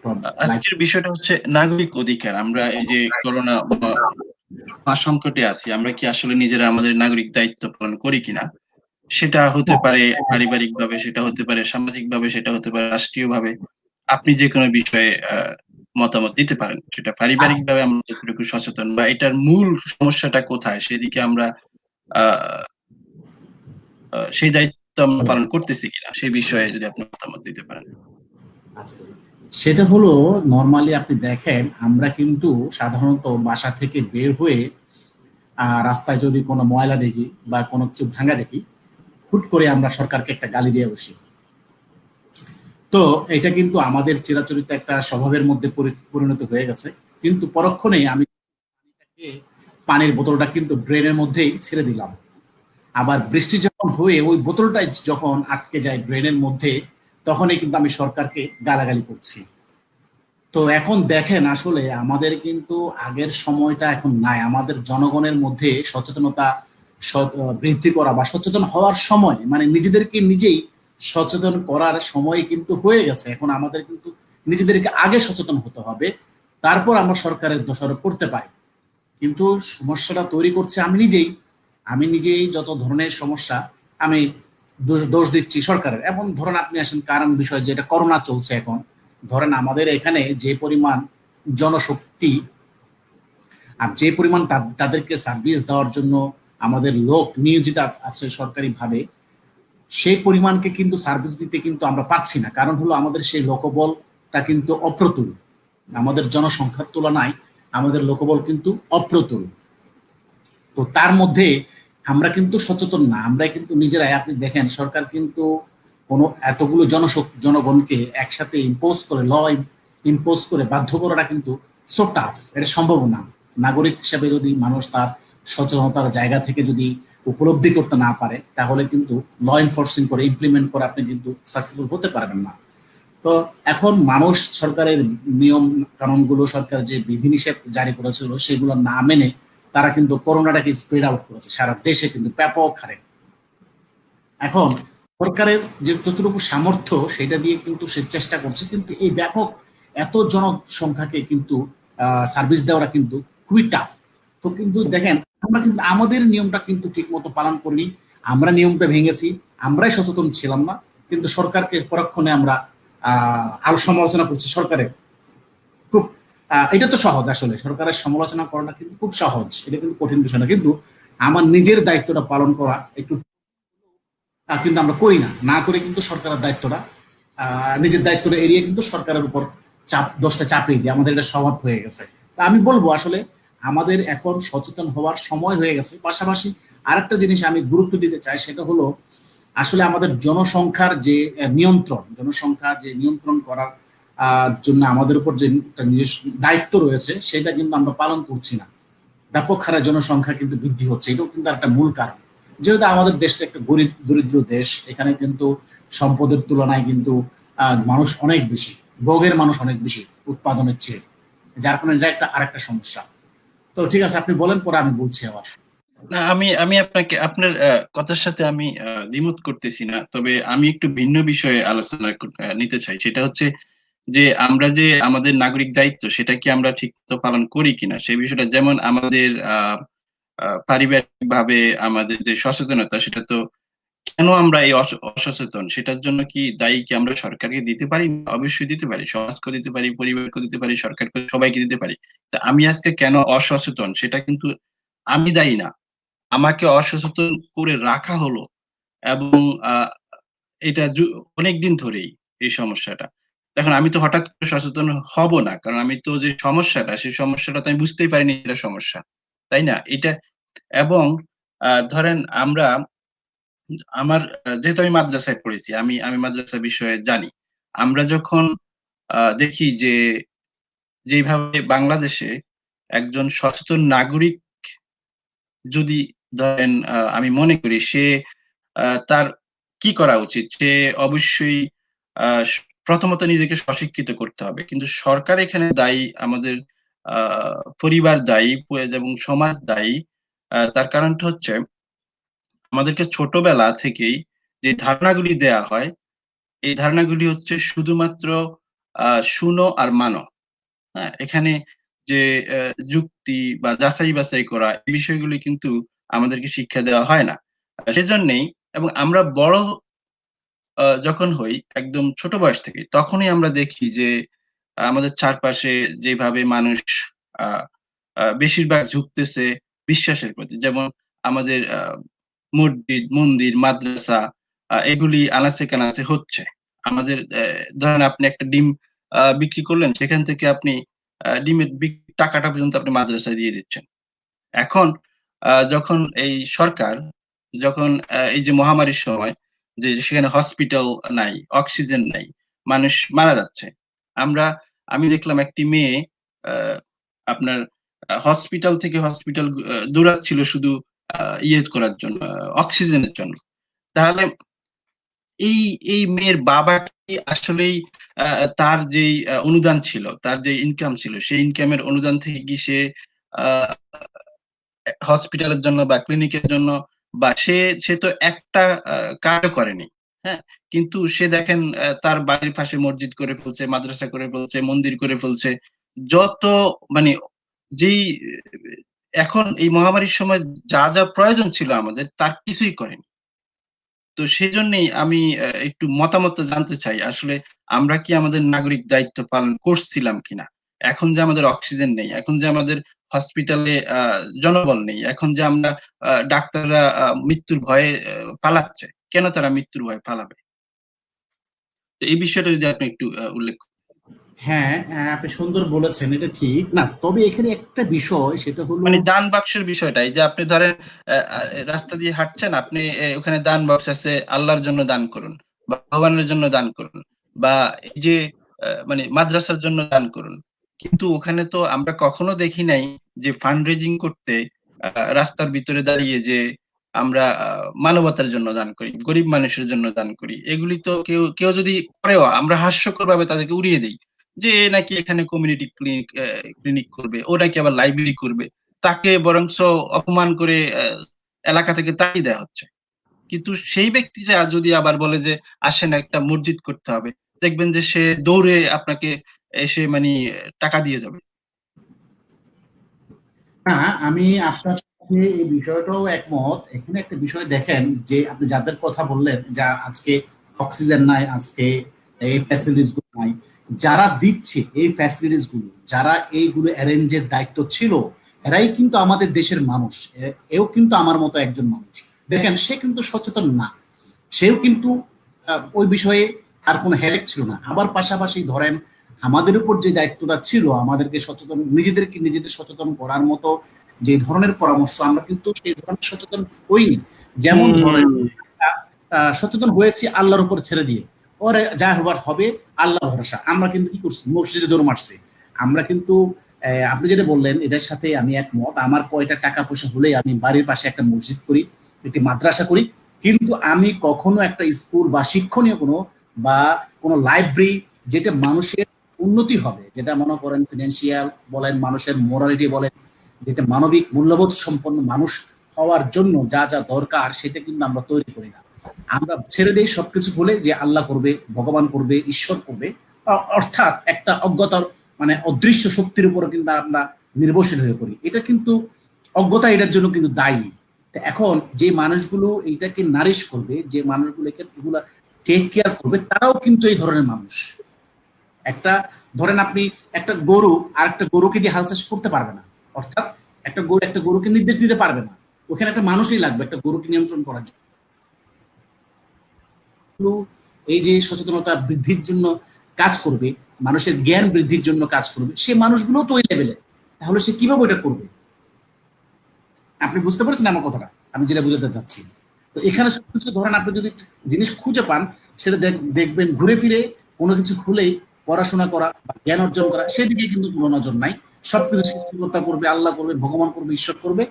Like আজকের বিষয়টা হচ্ছে নাগরিক অধিকার। আমরা এই যে করোনা মহাসংকটে আছি, আমরা কি আসলে নিজেরা আমাদের নাগরিক দায়িত্ব পালন করি কিনা? সেটা হতে পারে পারিবারিকভাবে, সেটা হতে পারে সামাজিকভাবে, সেটা হতে পারে রাষ্ট্রীয়ভাবে। আপনি যেকোনো বিষয়ে মতামত দিতে পারেন। সেটা পারিবারিকভাবে আমরা কতটুকু সচেতন বা এটার মূল সমস্যাটা কোথায় সেদিকে আমরা আ সেই দায়িত্ব আমরা পালন করতেছি কিনা সেই বিষয়ে যদি আপনি মতামত দিতে পারেন। আচ্ছা, সেটা হলো নরমালি আপনি দেখেন আমরা কিন্তু সাধারণত বাসা থেকে বের হয়ে রাস্তায় যদি কোনো ময়লা দেখি বা কোনো কিছু ভাঙা দেখি, হুট করে আমরা সরকারকে একটা গালি দিয়ে বসি। তো এটা কিন্তু আমাদের চিরাচরিত একটা স্বভাবের মধ্যে পরিণত হয়ে গেছে। কিন্তু পরক্ষণেই আমি পানির বোতলটা কিন্তু ড্রেনের মধ্যেই ছেড়ে দিলাম। আবার বৃষ্টি যখন হয়ে ওই বোতলটাই যখন আটকে যায় ড্রেনের মধ্যে, তখনই কিন্তু আমি সরকারকে গালাগালি করছি। তো এখন দেখেন আসলে আমাদের কিন্তু আগের সময়টা এখন নাই। আমাদের জনগণের মধ্যে সচেতনতা বৃদ্ধি করা বা সচেতন হওয়ার সময়, মানে নিজেদেরকে নিজেই সচেতন করার সময় কিন্তু হয়ে গেছে। এখন আমাদের কিন্তু নিজেদেরকে আগে সচেতন হতে হবে, তারপর আমরা সরকারের দোষারোপ করতে পারি। কিন্তু সমস্যাটা তৈরি করছে আমি নিজেই যত ধরনের সমস্যা আমি দোষ দিচ্ছি সরকারের। এখন ধরেন আপনি আসেন কারণ বিষয়, যেটা করোনা চলছে এখন, ধরেন আমাদের এখানে যে পরিমাণ জনশক্তি আর যে পরিমাণ তাদেরকে সার্ভিস দেওয়ার জন্য আমাদের লোক নিয়োজিত আছে সরকারিভাবে, সেই পরিমাণকে কিন্তু সার্ভিস দিতে কিন্তু আমরা পাচ্ছি না। কারণ হলো আমাদের সেই লোকবলটা কিন্তু অপ্রতুল। আমাদের জনসংখ্যার তুলনায় আমাদের লোকবল কিন্তু অপ্রতুল। তো তার মধ্যে আমরা কিন্তু সচেতন না, আমরা কিন্তু নিজেরাই। আপনি দেখেন সরকার কিন্তু কোনো এতগুলো জনগণকে একসাথে ইম্পোজ করে ইম্পোজ করে বাধ্য করাটা কিন্তু সো টাফ, এটা সম্ভব না। নাগরিক হিসাবে যদি মানুষ তার সচেতনতার জায়গা থেকে যদি উপলব্ধি করতে না পারে, তাহলে কিন্তু ল এনফোর্সিং করে ইমপ্লিমেন্ট করে আপনি কিন্তু সাকসেসফুল হতে পারবেন না। তো এখন মানুষ সরকারের নিয়ম কানুনগুলো, সরকার যে বিধিনিষেধ জারি করেছিল সেগুলো না মেনে তারা কিন্তু করোনাটাকে স্প্রেড আউট করেছে সারা দেশে কিন্তু ব্যাপক হারে। এখন সরকারের যে যতটুকু সামর্থ্য সেটা দিয়ে কিন্তু সে চেষ্টা করছে, কিন্তু এই ব্যাপক এত জনসংখ্যাকে কিন্তু সার্ভিস দেওয়াটা কিন্তু খুবই টাফ। তো কিন্তু দেখেন আমরা কিন্তু আমাদের নিয়মটা কিন্তু ঠিক মতো পালন করিনি। আমরা নিয়মটা ভেঙেছি, আমরাই সচেতন ছিলাম না, কিন্তু সরকারকে পরক্ষণে আমরা আরো সমালোচনা করছি সরকারের। খুব এটা তো সহজ, আসলে সরকারের সমালোচনা করাটা কিন্তু খুব সহজ, এটা কিন্তু কঠিন বিষয় না। কিন্তু আমার নিজের দায়িত্বটা পালন করা একটু কিন্তু আমরা করি না, না করে কিন্তু সরকারের দায়িত্বটা নিজের দায়িত্বটা এড়িয়ে কিন্তু সরকারের উপর দোষটা চাপিয়ে দিই। আমাদের এটা স্বভাব হয়ে গেছে। তা আমি বলবো আসলে আমাদের এখন সচেতন হওয়ার সময় হয়ে গেছে। পাশাপাশি আরেকটা জিনিস আমি গুরুত্ব দিতে চাই, সেটা হলো আসলে আমাদের জনসংখ্যা যে নিয়ন্ত্রণ করার জন্য আমাদের উপর যে একটা নিজস্ব দায়িত্ব রয়েছে, সেটা কিন্তু আমরা পালন করছি না। ব্যাপক হারে জনসংখ্যা কিন্তু বৃদ্ধি হচ্ছে, এটাও কিন্তু একটা মূল কারণ। যেহেতু আমাদের দেশটা একটা গরিব দরিদ্র দেশ, এখানে কিন্তু সম্পদের তুলনায় কিন্তু মানুষ অনেক বেশি, ভোগের মানুষ অনেক বেশি উৎপাদনের চেয়ে, যার কারণে এটা একটা আরেকটা সমস্যা। তো ঠিক আছে, আপনি বলেন, পরে আমি বলছি আবার। না, আমি আমি আপনাকে আপনার কথার সাথে আমি দ্বিমত করতেছি না। তবে আমি একটু ভিন্ন বিষয়ে আলোচনা নিতে চাই। সেটা হচ্ছে যে আমরা যে আমাদের নাগরিক দায়িত্ব সেটা কি আমরা ঠিকমতো পালন করি কিনা সেই বিষয়টা। যেমন আমাদের পারিবারিকভাবে আমাদের যে সচেতনতা, সেটা তো কেন আমরা এই অসচেতন সেটার জন্য কি দায়ী কি আমরা সরকারকে দিতে পারি? অবশ্যই দিতে পারি, সমাজকে দিতে পারি, পরিবারকে দিতে পারি, সরকারকে, সবাইকে দিতে পারি। তা আমি আজকে কেন অসচেতন সেটা কিন্তু আমি দায়ী না, আমাকে অসচেতন করে রাখা হলো। এবং আহ, এটা অনেকদিন ধরেই এই সমস্যাটা। দেখুন, আমি তো হঠাৎ করে সচেতন হব না, কারণ আমি তো যে সমস্যাটা সেই সমস্যাটা তো আমি বুঝতেই পারিনি এটা সমস্যা, তাই না? এটা এবং ধরেন আমরা আমার যেহেতু আমি মাদ্রাসায় পড়েছি, আমি আমি মাদ্রাসা বিষয়ে জানি। আমরা যখন দেখি যে যেভাবে বাংলাদেশে একজন সচেতন নাগরিক যদি ধরেন, আমি মনে করি সে তার কি করা উচিত? সে অবশ্যই আ স প্রথমত নিজেকে স্বশিক্ষিত করতে হবে। কিন্তু সরকার এখানে দায়ী, আমাদের আ পরিবার দায়ী, এবং সমাজ দায়ী। তার কারণটা হচ্ছে আমাদেরকে ছোটবেলা থেকেই যে ধারণাগুলি দেয়া হয়, এই ধারণাগুলি হচ্ছে শুধুমাত্র শুনো আর মানো। হ্যাঁ, এখানে যে যুক্তি বা যাচাই বাছাই করা এই বিষয়গুলি কিন্তু আমাদেরকে শিক্ষা দেওয়া হয় না। সেজন্যেই এবং আমরা বড় যখন হই একদম ছোট বয়স থেকে তখনই আমরা দেখি যে আমাদের চারপাশে যেভাবে মানুষ আহ, বেশিরভাগ ঝুঁকতেছে বিশ্বাসের প্রতি, যেমন আমাদের মসজিদ মন্দির মাদ্রাসা এগুলি আনাচে কানাচে হচ্ছে। আমাদের ধরেন আপনি একটা ডিম বিক্রি করলেন, সেখান থেকে আপনি ডিমের টাকাটা পর্যন্ত আপনি মাদ্রাসায় দিয়ে দিচ্ছেন। এখন যখন এই সরকার যখন এই যে মহামারীর সময় যে সেখানে হসপিটাল নাই, অক্সিজেন নাই, মানুষ মারা যাচ্ছে। আমরা আমি দেখলাম একটি মেয়ে আপনার হসপিটাল থেকে হসপিটাল দৌড়াচ্ছিল শুধু ইয়ে করার জন্য, অক্সিজেনের জন্য। তাহলে এই এই মেয়ের বাবা কি আসলেই তার যেই অনুদান ছিল, তার যে ইনকাম ছিল, সেই ইনকামের অনুদান থেকে কি সে হসপিটালের জন্য বা ক্লিনিকের জন্য বা সে সে তো একটা কাজও করেনি। হ্যাঁ, কিন্তু সে দেখেন তার বাড়ির পাশে মসজিদ করে ফেলছে, মাদ্রাসা করে ফেলছে, মন্দির করে ফেলছে। যত মানে যেই এখন এই মহামারীর সময় যা যা প্রয়োজন ছিল আমাদের তার কিছুই করেনি। তো সেজন্যই আমি একটু মতামত জানতে চাই আসলে আমরা কি আমাদের নাগরিক দায়িত্ব পালন করছিলাম কিনা। এখন যে আমাদের অক্সিজেন নেই, এখন যে আমাদের হসপিটালে জনবল নেই, এখন যে আমরা ডাক্তাররা মৃত্যুর ভয়ে পালাচ্ছে, কেন তারা মৃত্যুর ভয়ে পালাবে? তো এই বিষয়টা যদি আপনি একটু উল্লেখ করেন। হ্যাঁ, আপনি সুন্দর বলেছেন, এটা ঠিক না। তবে এখানে একটা বিষয়, সেটা হলো মানে দান বাক্সের বিষয়টা, এই যে আপনি ধরেন রাস্তা দিয়ে হাঁটছেন, আপনি ওখানে দান বাক্স আছে, আল্লাহর জন্য দান করুন বা ভগবানের জন্য দান করুন বা এই যে মানে মাদ্রাসার জন্য দান করুন। কিন্তু ওখানে তো আমরা কখনো দেখি নাই যে ফান্ড রেজিং করতে রাস্তার ভিতরে দাঁড়িয়ে যে আমরা মানবতার জন্য দান করি, গরিব মানুষের জন্য দান করি। এগুলি তো কেউ কেউ যদি করেও আমরা হাস্যকর ভাবে তাদেরকে উড়িয়ে দিই যে এ নাকি এখানে কমিউনিটি ক্লিনিক ক্লিনিক করবে, ও নাকি আবার লাইব্রেরি করবে। তাকে বরঞ্চ অপমান করে এলাকা থেকে তাড়িয়ে দেওয়া হচ্ছে। কিন্তু সেই ব্যক্তিরা যদি আবার বলে যে আসেন একটা মসজিদ করতে হবে, দেখবেন যে সে দৌড়ে আপনাকে এসে মানে টাকা দিয়ে যাবে। না, আমি আপনার সাথে এই বিষয়টাও একমত। এখানে একটা বিষয় দেখেন, যে আপনি যাদের কথা বললেন, যা আজকে অক্সিজেন নাই, আজকে এই ফ্যাসিলিটিস গুলো নাই, যারা দিচ্ছে এই ফ্যাসিলিটিস গুলো, যারা এইগুলো অ্যারেঞ্জের দায়িত্ব ছিল, এরাই কিন্তু আমাদের দেশের মানুষ। এও কিন্তু আমার মতো একজন মানুষ। দেখেন, সে কিন্তু সচেতন না, সেও কিন্তু ওই বিষয়ে আর কোনো হেডেক ছিল না। আবার পাশাপাশি ধরেন, আমাদের উপর যে দায়িত্বটা ছিল আমাদেরকে সচেতন, নিজেদেরকে নিজেদের সচেতন করার মতো যে ধরনের পরামর্শ, আমরা কিন্তু সেই ধরনের সচেতন হইনি। যেমন ধরেন, হুম। সচেতন হয়েছি আল্লাহর উপর ছেড়ে দিয়ে, ওরে যা হবার হবে, আল্লাহ ভরসা। আমরা কিন্তু কি করছি, মসজিদে দৌড় মারছি। আমরা কিন্তু আপনি যেটা বললেন এটার সাথে আমি একমত। আমার কয়টা টাকা পয়সা হলেই আমি বাড়ির পাশে একটা মসজিদ করি, একটি মাদ্রাসা করি। কিন্তু আমি কখনো একটা স্কুল বা শিক্ষণীয় কোনো বা কোনো লাইব্রেরি, যেটা মানুষের উন্নতি হবে, যেটা মনে করেন ফিনান্সিয়াল বলেন, মানুষের মোরালিটি বলেন, যেটা মানবিক মূল্যবোধ সম্পন্ন মানুষ হওয়ার জন্য যা যা দরকার, সেটা কিন্তু আমরা তৈরি করি না। আমরা ছেড়ে দিই সবকিছু বলে যে আল্লাহ করবে, ভগবান করবে, ঈশ্বর করবে। অর্থাৎ একটা অজ্ঞতার মানে অদৃশ্য শক্তির উপর কিন্তু আমরা নির্ভরশীল হয়ে পড়ি। এটা কিন্তু অজ্ঞতা এটার জন্য কিন্তু দায়ী। এখন যে মানুষগুলো এইটাকে নারিশ করবে, যে মানুষগুলো এগুলা টেক কেয়ার করবে, তারাও কিন্তু এই ধরনের মানুষ। একটা ধরেন, আপনি একটা গরু আর একটা গরুকে দিয়ে হাল চাষ করতে পারবে না। অর্থাৎ একটা গরু একটা গরুকে নির্দেশ দিতে পারবে না। ওখানে একটা মানুষই লাগবে একটা গরুকে নিয়ন্ত্রণ করার জন্য। এই যে সচেতনতা বৃদ্ধির জন্য কাজ করবে, মানুষের জ্ঞান বৃদ্ধির জন্য কাজ করবে, সে মানুষগুলো তো ওই লেভেলে। তাহলে সে কিভাবে ওইটা করবে? আপনি বুঝতে পারছেন আমার কথাটা, আমি যেটা বুঝাতে চাচ্ছি? তো এখানে সবকিছু ধরেন, আপনি যদি জিনিস খুঁজে পান, সেটা দেখবেন ঘুরে ফিরে কোনো কিছু খুলেই পড়াশোনা করা বা জ্ঞান অর্জন করা, সেদিকে কিন্তু কোনো নজর নাই। সবকিছু সৃষ্টিকর্তা করবে, আল্লাহ করবে, ভগবান করবে, ঈশ্বর করবে,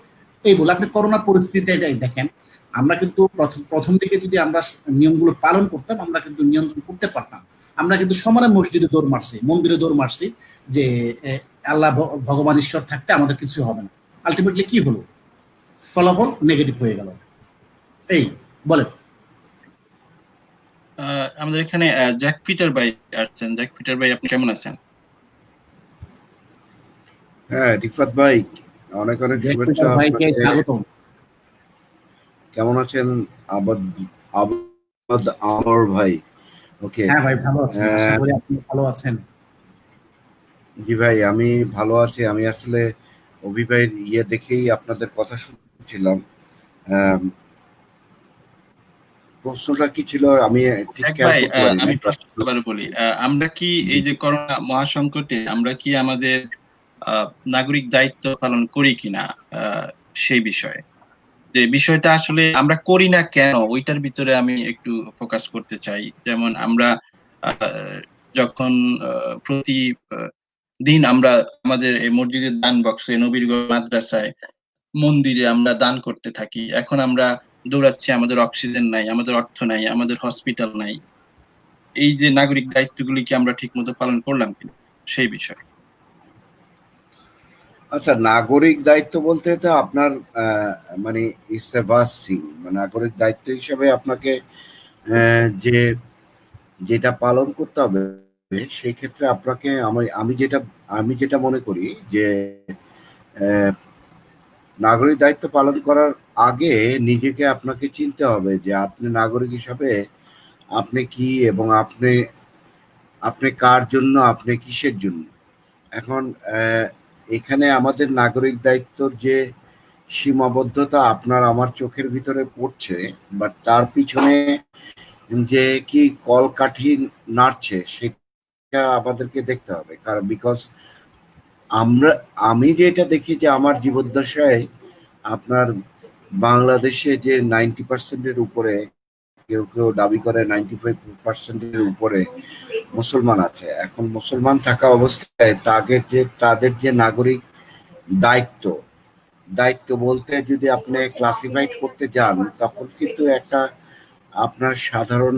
এই বলে। আপনি করোনা পরিস্থিতিতে এটাই দেখেন। আমরা কিন্তু প্রথম দিকে যদি আমরা নিয়মগুলো পালন করতাম, আমরা কিন্তু নিয়ন্ত্রণ করতে পারতাম। আমরা কিন্তু সমানে মসজিদে দৌড় মারছি, মন্দিরে দৌড় মারছি, যে আল্লাহ ভগবান ঈশ্বর থাকতে আমাদের কিছু হবে না। আলটিমেটলি কি হলো? ফলাফল নেগেটিভ হয়ে গেল। এই বলেন। আমাদের এখানে জ্যাক পিটার ভাই আসছেন। জ্যাক পিটার ভাই, আপনি কেমন আছেন? হ্যাঁ, রিফাত ভাই, অনেক অনেক জেক শুভেচ্ছা পিটার ভাইকে আপনাকে। স্বাগতম। কেমন আছেন আবাদ আবাদ আমর ভাই? ওকে। হ্যাঁ ভাই, ভালো আছি, আশা করি আপনি ভালো আছেন। জি ভাই, আমি ভালো আছি। আমি আসলে অভি ভাইয়ের দেখেই আপনাদের কথা শুনছিলাম। আম, প্রশ্নটা কি ছিল আমি ঠিক এক খেয়াল ভাই, করতে পারি আমি নাই, বাট প্রশ্ন আবার বলি। আমরা কি এই যে করোনা মহাসংকটে আমরা কি আমাদের নাগরিক দায়িত্ব পালন করি কিনা, আহ, সেই বিষয়ে, যে বিষয়টা আসলে আমরা করি না কেন, ওইটার ভিতরে আমি একটু ফোকাস করতে চাই। যেমন আমরা আহ, যখন প্রতি আহ, দিন আমরা আমাদের এই মসজিদের দান বক্সে, নবীরগঞ্জ মাদ্রাসায়, মন্দিরে আমরা দান করতে থাকি। এখন আমরা দৌড়াচ্ছি, আমাদের অক্সিজেন নাই, আমাদের অর্থ নাই, আমাদের হসপিটাল নাই। এই যে নাগরিক দায়িত্বগুলি কি আমরা ঠিক মতো পালন করলাম কিনা, সেই বিষয়ে। আচ্ছা, নাগরিক দায়িত্ব বলতে তো আপনার মানে ইটস এ ভাস্ট থিং। নাগরিক দায়িত্ব হিসেবে আপনাকে যে যেটা পালন করতে হবে, সেই ক্ষেত্রে আপনাকে আমি যেটা মনে করি যে আহ, নাগরিক দায়িত্ব পালন করার আগে নিজেকে আপনাকে চিনতে হবে যে আপনি নাগরিক হিসাবে আপনি কি, এবং আপনি আপনি কার জন্য, আপনি কিসের জন্য। এখন এখানে আমাদের নাগরিক দায়িত্বর যে সীমাবদ্ধতা আপনার আমার চোখের ভিতরে পড়ছে, বাট তার পিছনে যে কি কলকাঠি নাড়ছে সেটা আমাদেরকে দেখতে হবে। কারণ বিকজ আমরা আমি যেটা দেখি যে আমার জীবদ্দশায় আপনার বাংলাদেশে যে 90%-এর উপরে, কেউ কেউ দাবি করে 95%-এর উপরে মুসলমান আছে। এখন মুসলমান থাকা অবস্থায় তাদের যে নাগরিক দায়িত্ব, দায়িত্ব বলতে যদি আপনি ক্লাসিফাইড করতে যান, তখন কিন্তু একটা আপনার সাধারণ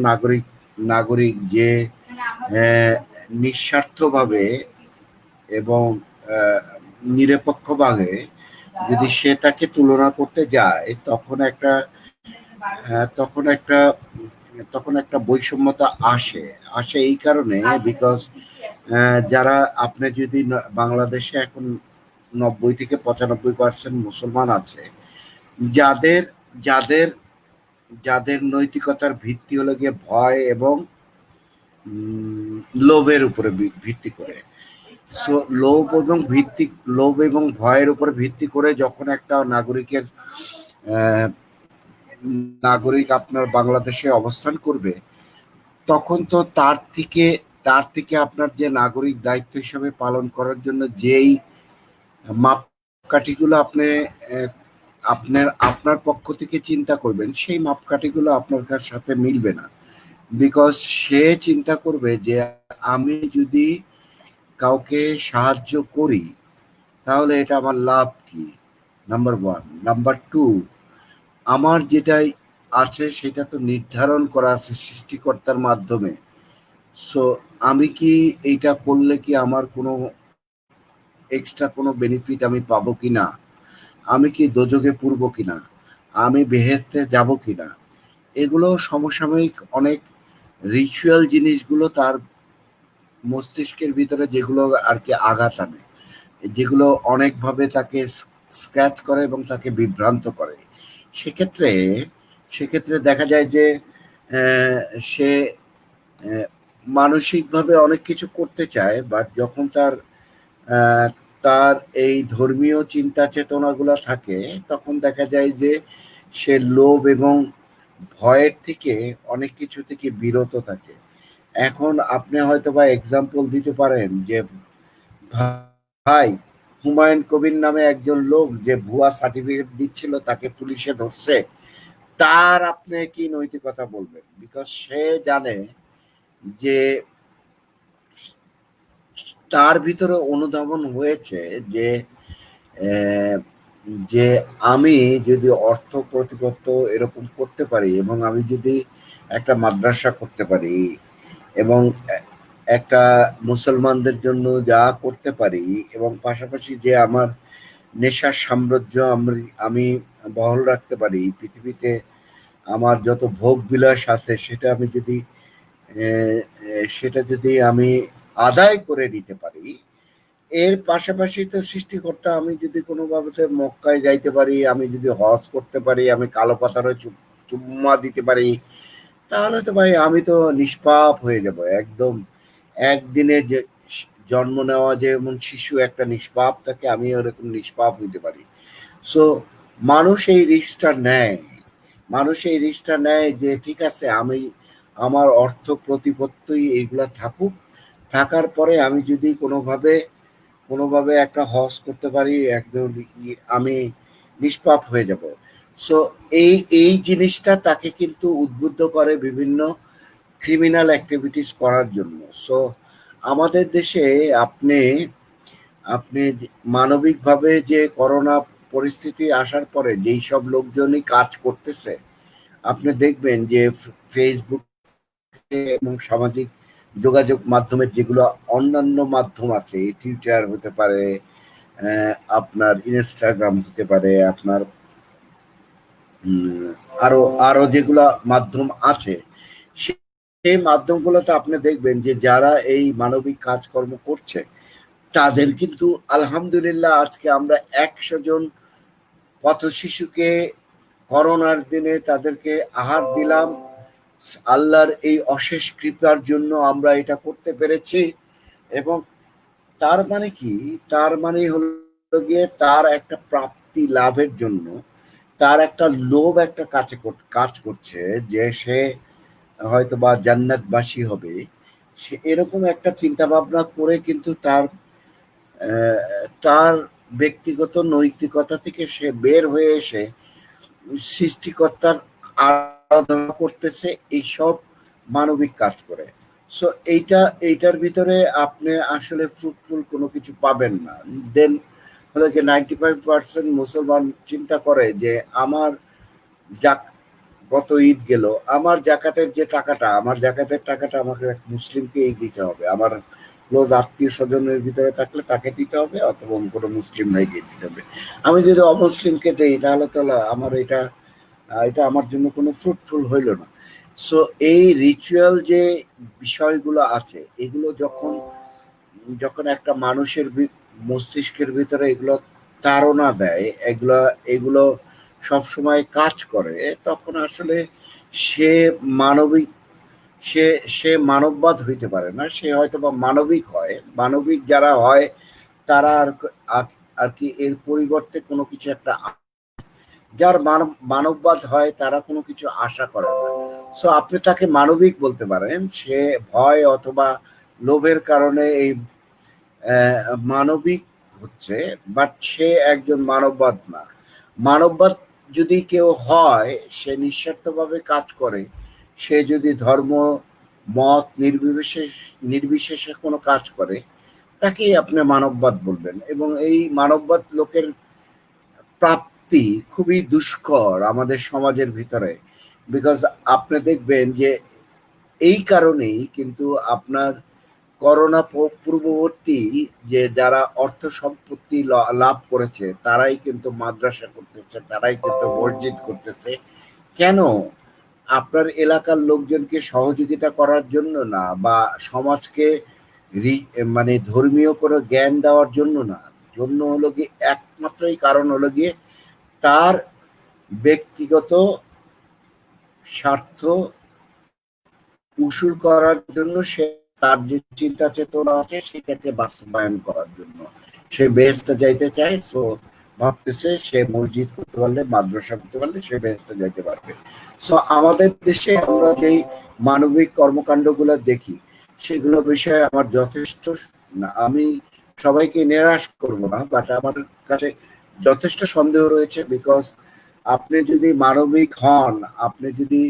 নাগরিক যে আহ, নিঃস্বার্থভাবে এবং আহ, নিরপেক্ষভাবে যদি সে তাকে তুলনা করতে যায়, আহ, তখন একটা তখন একটা বৈষম্যতা আসে এই কারণে, বিকজ যারা আপনি যদি বাংলাদেশে এখন 90 থেকে 95% মুসলমান আছে, যাদের যাদের যাদের নৈতিকতার ভিত্তি হলো গিয়ে ভয় এবং লোভের উপরে ভিত্তি করে। সো লোভ এবং ভয়ের উপর ভিত্তি করে যখন একটা আহ, নাগরিক আপনার বাংলাদেশে অবস্থান করবে, তখন তো তার থেকে আপনার যে নাগরিক দায়িত্ব হিসেবে পালন করার জন্য যেই মাপকাঠিগুলো আপনি আহ, আপনার পক্ষ থেকে চিন্তা করবেন, সেই মাপকাঠিগুলো আপনার সাথে মিলবে না। বিকজ সে চিন্তা করবে যে আমি যদি কাউকে সাহায্য করি, তাহলে এটা আমার লাভ কি, নাম্বার ওয়ান। নাম্বার টু, আমার যেটাই আছে সেটা তো নির্ধারণ করা আছে সৃষ্টিকর্তার মাধ্যমে। সো আমি কি এইটা করলে কি আমার কোনো এক্সট্রা কোনো বেনিফিট আমি পাবো কিনা, আমি কি দোজখে পুরবো কিনা, আমি বেহেশতে যাব কিনা, এগুলো সমসাময়িক অনেক রিচুয়াল জিনিসগুলো তার মস্তিষ্কের ভিতরে, যেগুলো আর কি আঘাত আনে, যেগুলো অনেকভাবে তাকে স্ক্র্যাচ করে এবং তাকে বিভ্রান্ত করে। সেক্ষেত্রে সেক্ষেত্রে দেখা যায় যে আহ, সে আহ, মানসিকভাবে অনেক কিছু করতে চায়, বাট যখন আহ, তার এই ধর্মীয় চিন্তা চেতনাগুলো থাকে, তখন দেখা যায় যে সে লোভ এবং ভয়ের থেকে অনেক কিছু থেকে বিরত থাকে। এখন আপনি হয়তো বা এক্সাম্পল দিতে পারেন যে ভাই, হুমায়ুন কবির নামে একজন লোক যে ভুয়া সার্টিফিকেট দিচ্ছিল, তাকে পুলিশে ধরছে, তার আপনি কি নৈতিকতা বলবেন? বিকজ সে জানে যে তার ভিতরে অনুধাবন হয়েছে যে আহ, যে আমি যদি অর্থ প্রতিপত্ত এরকম করতে পারি, এবং আমি যদি একটা মাদ্রাসা করতে পারি, এবং একটা মুসলমানদের জন্য যা করতে পারি, এবং পাশাপাশি যে আমার নেশার সাম্রাজ্য আমি বহাল রাখতে পারি পৃথিবীতে, আমার যত ভোগ বিলাস আছে সেটা আমি যদি সেটা যদি আমি আদায় করে নিতে পারি, এর পাশাপাশি তো সৃষ্টিকর্তা, আমি যদি কোনোভাবে মক্কায় যাইতে পারি, আমি যদি হজ করতে পারি, আমি কালো পাথরে চুম্মা দিতে পারি, তাহলে তো ভাই আমি তো নিষ্পাপ হয়ে যাব একদম। একদিনে যে জন্ম নেওয়া যেমন শিশু একটা নিষ্পাপ থাকে, আমি ওরকম নিষ্পাপ হইতে পারি। সো মানুষ এই রিস্কটা নেয়, মানুষ এই রিস্কটা নেয় যে ঠিক আছে, আমি আমার অর্থ প্রতিপত্তি এগুলা থাকুক, থাকার পরে আমি যদি কোনোভাবে একটা হজ করতে পারি, একদম আমি নিষ্পাপ হয়ে যাব। সো এই এই জিনিসটা তাকে কিন্তু উদ্বুদ্ধ করে বিভিন্ন ক্রিমিনাল অ্যাক্টিভিটিস করার জন্য। সো আমাদের দেশে আপনি আপনি মানবিকভাবে যে করোনা পরিস্থিতি আসার পরে যেই সব লোকজনই কাজ করতেছে, আপনি দেখবেন যে ফেসবুক এবং সামাজিক যোগাযোগ মাধ্যমের যেগুলো অন্যান্য মাধ্যম আছে, টুইটার হতে পারে, আপনার ইনস্টাগ্রাম হতে পারে, আপনার আরো আরো যেগুলা মাধ্যম আছে, সেই মাধ্যমগুলোতে আপনি দেখবেন যে যারা এই মানবিক কাজকর্ম করছে তাদের কিন্তু আলহামদুলিল্লাহ আজকে আমরা 100 জন পথ শিশুকে করোনার দিনে তাদেরকে আহার দিলাম। আল্লাহর এই অশেষ কৃপার জন্য আমরা এটা করতে পেরেছি। এবং তার মানে কি, তার মানে হলো গিয়ে তার একটা প্রাপ্তি লাভের জন্য তার একটা লোভ একটা কাজ করছে যে সে হয়তো বা জান্নাতবাসী হবে। সে এরকম একটা চিন্তা ভাবনা করে কিন্তু তার ব্যক্তিগত নৈতিকতা থেকে সে বের হয়ে এসে সৃষ্টিকর্তার আরাধনা করতেছে এইসব মানবিক কাজ করে। সো এইটার ভিতরে আপনি আসলে ফ্রুটফুল কোনো কিছু পাবেন না। দেন হলো যে 95% মুসলমান চিন্তা করে যে আমার যাক, গত ঈদ গেল, আমার জাকাতের টাকাটা আমাকে এক মুসলিমকেই দিতে হবে, আমার ক্লোজ আত্মীয় স্বজনের ভিতরে থাকলে তাকে দিতে হবে, অথবা কোনো মুসলিম ভাইকে দিতে হবে। আমি যদি অমুসলিমকে দেই তাহলে তো আমার এটা এটা আমার জন্য কোনো ফ্রুটফুল হইল না। সো এই রিচুয়াল যে বিষয়গুলো আছে, এগুলো যখন যখন একটা মানুষের মস্তিষ্কের ভিতরে এগুলো তাড়না দেয়, এগুলো এগুলো সবসময় কাজ করে, তখন আসলে সে মানবিক সে সে মানববাদ হইতে পারে না, সে হয়তো বা মানবিক হয়। মানবিক যারা হয় তারা আর কি এর পরিবর্তে কোনো কিছু একটা, যার মানববাদ হয় তারা কোনো কিছু আশা করে না। সো আপনি তাকে মানবিক বলতে পারেন, সে ভয় অথবা লোভের কারণে এই মানবিক হচ্ছে, বাট সে একজন মানববাদ না। মানববাদ যদি কেউ হয়, সে নিঃস্বার্থভাবে কাজ করে, সে যদি ধর্ম মত নির্বিশেষে কোনো কাজ করে, তাকেই আপনি মানববাদ বলবেন। এবং এই মানববাদ লোকের প্রাপ্তি খুবই দুষ্কর আমাদের সমাজের ভিতরে। বিকজ আপনি দেখবেন যে এই কারণেই কিন্তু আপনার করোনা পূর্ববর্তী যে যারা অর্থ সম্পত্তি লাভ করেছে তারাই কিন্তু মাদ্রাসা করতেছে, তারাই কিন্তু মসজিদ করতেছে। কেন? আপনার এলাকার লোকজনকে সহযোগিতা করার জন্য না, বা সমাজকে মানে ধর্মীয় কোনো জ্ঞান দেওয়ার জন্য না, জন্য হলো গিয়ে একমাত্রই কারণ হলো গিয়ে তার ব্যক্তিগত স্বার্থ উসুল করার জন্য। সে তার যে চিন্তা চেতনা আছে সেটাকে বাস্তবায়ন করার জন্য সে বেহেশতে যাইতে চায়। সো ভাবতেছে সে মসজিদ করতে পারলে, মাদ্রাসা করতে পারলে সে বেহেশতে যাইতে পারবে। সো আমাদের দেশে আমরা যেই মানবিক কর্মকাণ্ডগুলো দেখি, সেগুলো বিষয়ে আমার যথেষ্ট, আমি সবাইকে নিরাশ করব না, বাট আমার কাছে যথেষ্ট সন্দেহ রয়েছে। বিকজ আপনি যদি মানবিক হন, আপনি যদি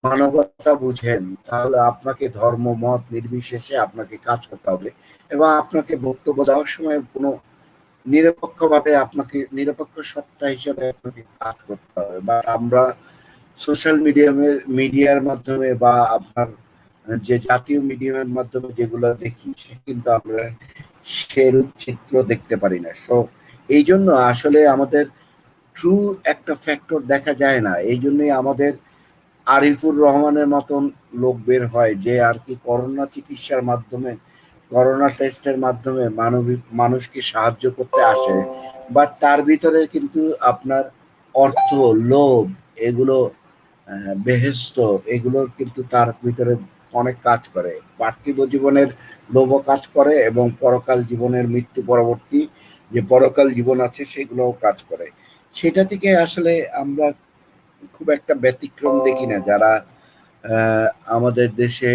মানবতা বুঝেন, তাহলে আপনাকে ধর্ম মত নির্বিশেষে আপনাকে কাজ করতে হবে। এবং আপনাকে বক্তব্য দেওয়ার সময় কোনো নিরপেক্ষভাবে, আপনাকে নিরপেক্ষ সত্তা হিসেবে আপনাকে কাজ করতে হবে। বা আমরা সোশ্যাল মিডিয়ার মাধ্যমে বা আপনার যে জাতীয় মিডিয়ামের মাধ্যমে যেগুলো দেখি, সে কিন্তু আমরা সেরূপ চিত্র দেখতে পারি না। সো এই জন্য আসলে আমাদের ট্রু একটা ফ্যাক্টর দেখা যায় না। এই জন্যই আমাদের আরিফুর রহমানের মতন লোক বের হয় যে আর কি করোনা চিকিৎসার মাধ্যমে, করোনা টেস্টের মাধ্যমে মানুষকে সাহায্য করতে আসে, বাট তার ভিতরে কিন্তু আপনার অর্থ, লোভ, এগুলো বেহেশত, এগুলো কিন্তু তার ভিতরে অনেক কাজ করে। পার্থিব জীবনের লোভও কাজ করে এবং পরকাল জীবনের, মৃত্যু পরবর্তী যে পরকাল জীবন আছে সেগুলোও কাজ করে। সেটা থেকে আসলে আমরা খুব একটা ব্যতিক্রম দেখি না যারা আমাদের দেশে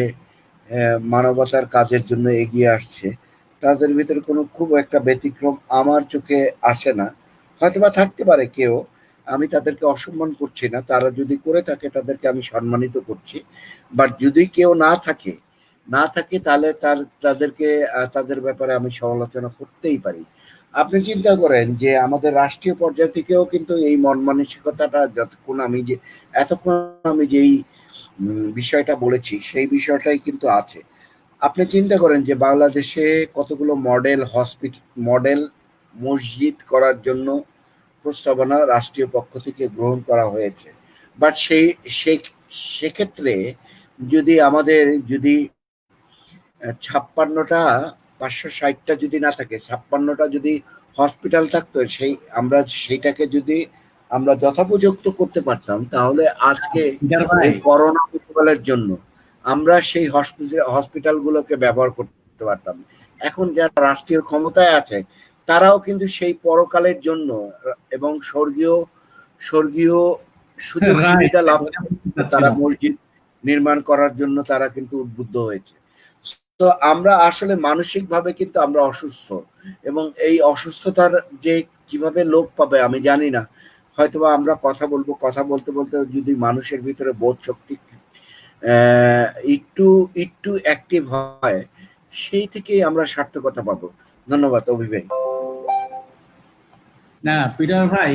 মানবতার কাজের জন্য এগিয়ে আসছে। তাদের ভিতরে কোনো খুব একটা ব্যতিক্রম আমার চোখে আসে না। হয়তোবা থাকতে পারে কেউ, আমি তাদেরকে অসম্মান করছি না, তারা যদি করে থাকে তাদেরকে আমি সম্মানিত করছি। বাট যদি কেউ না থাকে তাহলে তাদেরকে তাদের ব্যাপারে আমি সমালোচনা করতেই পারি। আপনি চিন্তা করেন যে আমাদের রাষ্ট্রীয় পর্যায় থেকেও কিন্তু এই মন মানসিকতাটা, এতক্ষণ আমি যেই বিষয়টা বলেছি সেই বিষয়টাই কিন্তু আছে। আপনি চিন্তা করেন যে বাংলাদেশে কতগুলো মডেল মসজিদ করার জন্য প্রস্তাবনা রাষ্ট্রীয় পক্ষ থেকে গ্রহণ করা হয়েছে। বাট সেক্ষেত্রে যদি 56টা, 560টা যদি না থাকে, 56টা যদি হসপিটাল থাকতো, সেইটাকে যদি আমরা যথোপযুক্ত করতে পারতাম, তাহলে আজকে পিটার ভাই, এই করোনা প্রোটোকলের জন্য আমরা সেই হসপিটালগুলোকে ব্যবহার করতে পারতাম। এখন যারা রাষ্ট্রীয় ক্ষমতায় আছে তারাও কিন্তু সেই পরকালের জন্য এবং স্বর্গীয় সুযোগ রাইট, সুবিধা লাভ ওটা করার বলতে জন্য তারা চাচ্ছিলাম। মসজিদ নির্মাণ করার জন্য তারা কিন্তু উদ্বুদ্ধ হয়েছে। তো আমরা আসলে মানসিকভাবে কিন্তু আমরা অসুস্থ, এবং এই অসুস্থতার যে কিভাবে লোপ পাবে আমি জানি না। হয়তোবা আমরা কথা বলতে বলতে যদি মানুষের ভিতরে বোধ শক্তি একটু একটু অ্যাক্টিভ হয়, সেই থেকেই আমরা সার্থকতা পাবো। ধন্যবাদ অভিভাবক। না পিটার ভাই,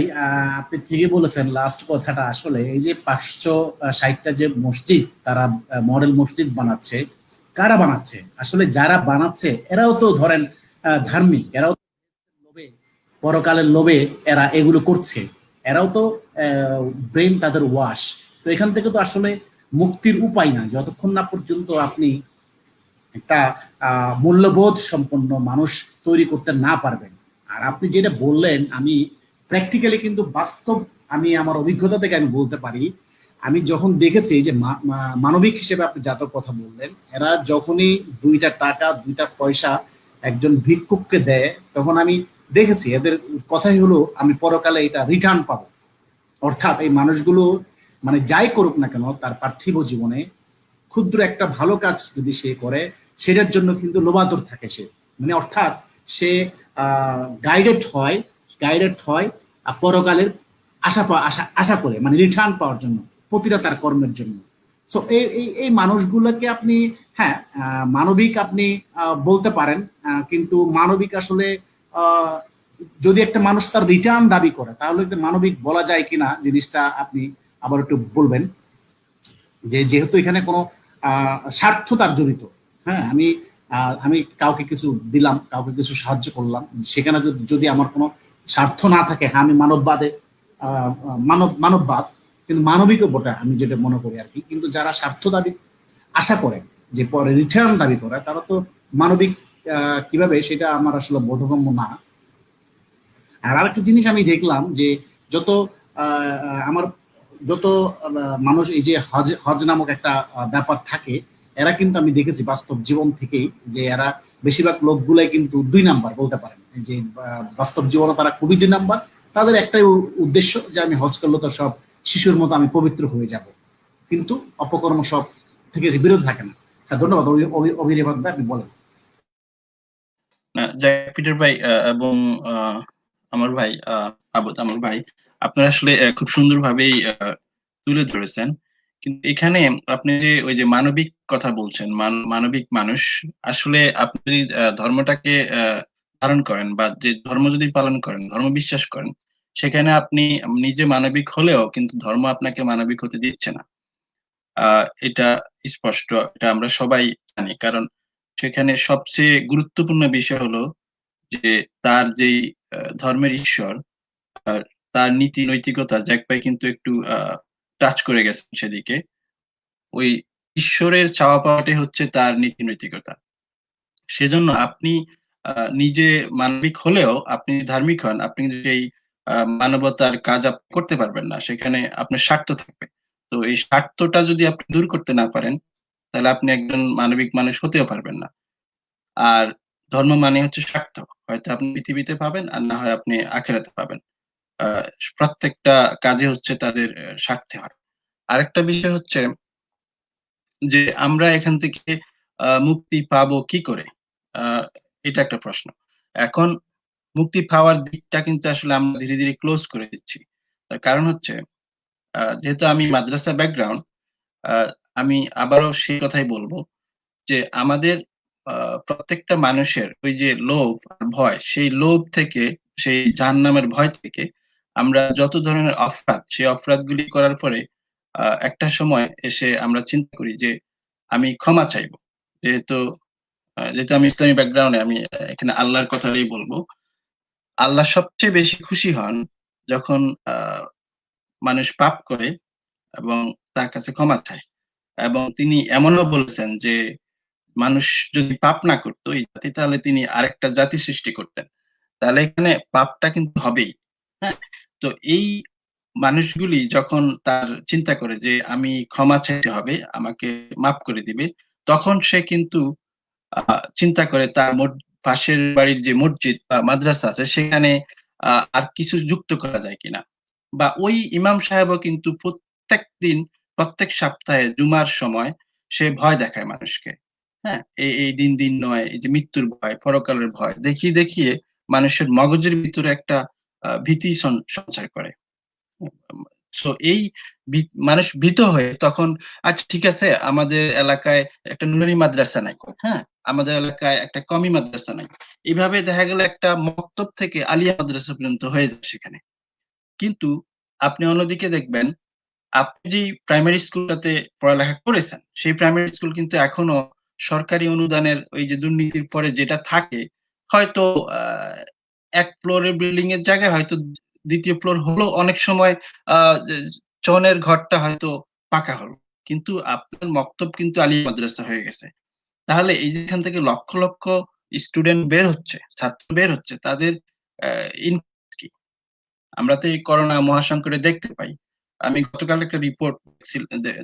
আপনি ঠিকই বলেছেন লাস্ট কথাটা। আসলে এই যে 560টা যে মসজিদ তারা মডেল মসজিদ বানাচ্ছে, কারা বানাচ্ছে? আসলে যারা বানাচ্ছে এরাও তো ধরেন ধার্মিক, এরাও লোভে, পরকালের লোভে এরা এগুলো করছে। এরাও তো ব্রেন তাদের ওয়াশ। তো এখান থেকে তো আসলে মুক্তির উপায় না যতক্ষণ না পর্যন্ত আপনি একটা মূল্যবোধ সম্পন্ন মানুষ তৈরি করতে না পারবেন। আর আপনি যেটা বললেন, আমি প্র্যাকটিক্যালি কিন্তু বাস্তব, আমি আমার অভিজ্ঞতা থেকে আমি বলতে পারি। আমি যখন দেখেছি যে মানবিক হিসেবে আপনি যত কথা বললেন, এরা যখনই 2টা টাকা 2টা পয়সা একজন ভিক্ষুককে দেয়, তখন আমি দেখেছি এদের কথাই হলো আমি পরকালে এটা রিটার্ন পাবো। অর্থাৎ এই মানুষগুলো মানে যাই করুক না কেন তার পার্থিব জীবনে ক্ষুদ্র একটা ভালো কাজ যদি সে করে, সেটার জন্য কিন্তু লোভাতুর থাকে সে। মানে অর্থাৎ সে গাইডেড হয় পরকালের আশা করে, মানে রিটার্ন পাওয়ার জন্য, প্রতিটা তার কর্মের জন্য। সো এই মানুষগুলোকে আপনি, হ্যাঁ, মানবিক আপনি বলতে পারেন, কিন্তু মানবিক আসলে আহ, যদি একটা মানুষ তার রিটার্ন দাবি করে তাহলে মানবিক বলা যায় কিনা জিনিসটা আপনি আবার একটু বলবেন। যেহেতু এখানে কোনো স্বার্থ তার জড়িত। হ্যাঁ, আমি কাউকে কিছু দিলাম, কাউকে কিছু সাহায্য করলাম, সেখানে যদি আমার কোনো স্বার্থ না থাকে, হ্যাঁ আমি মানববাদে মানববাদ, কিন্তু মানবিকও বটে আমি যেটা মনে করি আর কি। কিন্তু যারা স্বার্থ দাবি আশা করে, যে পরে রিটার্ন দাবি করে, তারা তো মানবিক কিভাবে, সেটা আমার আসলে বোধগম্য না। আর আরেকটা জিনিস আমি দেখলাম যে যত আমার যত মানুষ এই যে হজ হজ নামক একটা ব্যাপার থাকে, এরা কিন্তু আমি দেখেছি বাস্তব জীবন থেকেই যে এরা বেশিরভাগ লোকগুলাই কিন্তু 2 নাম্বার বলতে পারেন। যে বাস্তব জীবনে তারা খুবই 2 নাম্বার। তাদের একটাই উদ্দেশ্য যে আমি হজ করলে তো সব শিশুর মতো আমি পবিত্র হয়ে যাব, কিন্তু অপকর্ম সব থেকে যে বিরত থাকে না। হ্যাঁ, ধন্যবাদ অভিনব ভাই, আপনি বলেন। না, যাই হোক, পিটার ভাই এবং আমার ভাই আবদ, আমার ভাই, আপনারা আসলে খুব সুন্দরভাবেই তুলে ধরেছেন। কিন্তু এখানে আপনি যে ওই যে মানবিক কথা বলছেন, মানবিক মানুষ, আসলে আপনি যদি ধর্মটাকে ধারণ করেন বা যে ধর্ম যদি পালন করেন, ধর্ম বিশ্বাস করেন, সেখানে আপনি নিজে মানবিক হলেও কিন্তু ধর্ম আপনাকে মানবিক হতে দিচ্ছে না। এটা স্পষ্ট, এটা আমরা সবাই জানি। কারণ সেখানে সবচেয়ে গুরুত্বপূর্ণ বিষয় হলো যে তার যেই ধর্মের ঈশ্বর, আর তার নীতি নৈতিকতা জ্যাক ভাই কিন্তু একটু টাচ করে গেছেন সেদিকে। ওই ঈশ্বরের চাওয়া পাওয়াটাই হচ্ছে তার নীতি নৈতিকতা। সেজন্য আপনি নিজে মানবিক হলেও আপনি ধার্মিক হন, আপনি যেই মানবতার কাজ আপনি করতে পারবেন না। সেখানে আপনার স্বার্থ থাকবে। তো এই স্বার্থটা যদি আপনি দূর করতে না পারেন, তাহলে আপনি একজন মানবিক মানুষ হতেও পারবেন না। আর ধর্ম মানে হচ্ছে স্বার্থ। হয়তো আপনি পৃথিবীতে পাবেন, আর না হয় আপনি আখিরাতে পাবেন। আ প্রত্যেকটা কাজে হচ্ছে তাদের স্বার্থে হয়। আরেকটা বিষয় হচ্ছে যে আমরা এখান থেকে মুক্তি পাবো কি করে? আ এটা একটা প্রশ্ন। এখন মুক্তি পাওয়ার দিকটা কিন্তু আসলে আমরা ধীরে, ধীরে ক্লোজ করে দিচ্ছি। তার কারণ হচ্ছে যেহেতু আমি মাদ্রাসা ব্যাকগ্রাউন্ড, আ আমি আবারও সেই কথাই বলব যে আমাদের আ প্রত্যেকটা মানুষের ওই যে লোভ আর ভয়, সেই লোভ থেকে, সেই জাহান্নামের ভয় থেকে আমরা যত ধরনের অপরাধ, সেই অপরাধগুলি করার পরে একটা সময় এসে আমরা চিন্তা করি যে আমি ক্ষমা চাইবো। যেহেতু যেহেতু আমি ইসলামী ব্যাকগ্রাউন্ডে, আমি এখানে আল্লাহর কথাটাই বলব। আল্লাহ সবচেয়ে বেশি খুশি হন যখন আ মানুষ পাপ করে এবং তার কাছে ক্ষমা চায়। এবং তিনি এমনও বলেছেন যে মানুষ যদি পাপ না করত এই জাতি, তাহলে তিনি আরেকটা জাতি সৃষ্টি করতেন। তাহলে এখানে পাপটা কিন্তু হবেই। হ্যাঁ? তো এই মানুষগুলি যখন তার চিন্তা করে যে আমি ক্ষমা চাইতে হবে, আমাকে মাফ করে দিবে, তখন সে কিন্তু আ চিন্তা করে তার পাশের বাড়ির যে মসজিদ বা মাদ্রাসা আছে সেখানে আর কিছু যুক্ত করা যায় কিনা। বা ওই ইমাম সাহেবও কিন্তু প্রত্যেকদিন, প্রত্যেক সপ্তাহে জুমার সময় সে ভয় দেখায় মানুষকে। হ্যাঁ? এই দিন নয়, এই যে মৃত্যুর ভয়, পরকালের ভয় দেখিয়ে, দেখিয়ে মানুষের মগজের ভিতরে একটা ভীতি সঞ্চার করে। উম সো এই মানুষ ভীত হয়ে তখন, আচ্ছা ঠিক আছে, আমাদের এলাকায় একটা নুরানি মাদ্রাসা নাই। হ্যাঁ? আমাদের এলাকায় একটা কওমি মাদ্রাসা নাই। এভাবে দেখা গেল একটা মক্তব থেকে আলিয়া মাদ্রাসা পর্যন্ত হয়ে যায় সেখানে। কিন্তু আপনি অন্যদিকে দেখবেন, আপনি যেই প্রাইমারি স্কুলটাতে পড়ালেখা করেছেন, সেই প্রাইমারি স্কুল কিন্তু এখনো সরকারি অনুদানের ওই যে দুর্নীতির পরে যেটা থাকে, হয়তো আ ১ ফ্লোরের বিল্ডিং এর জায়গায় হয়তো ২য় ফ্লোর হলো, অনেক সময় আ যে চনের ঘরটা হয়তো পাকা হলো। কিন্তু আপনার মক্তব কিন্তু আলিয়া মাদ্রাসা হয়ে গেছে। তাহলে এই যে এখান থেকে লক্ষ, লক্ষ স্টুডেন্ট বের হচ্ছে, ছাত্র বের হচ্ছে, তাদের অ্যা কি? আমরা তো এই করোনা মহাসংকটে দেখতে পাই। আমি গতকাল একটা রিপোর্ট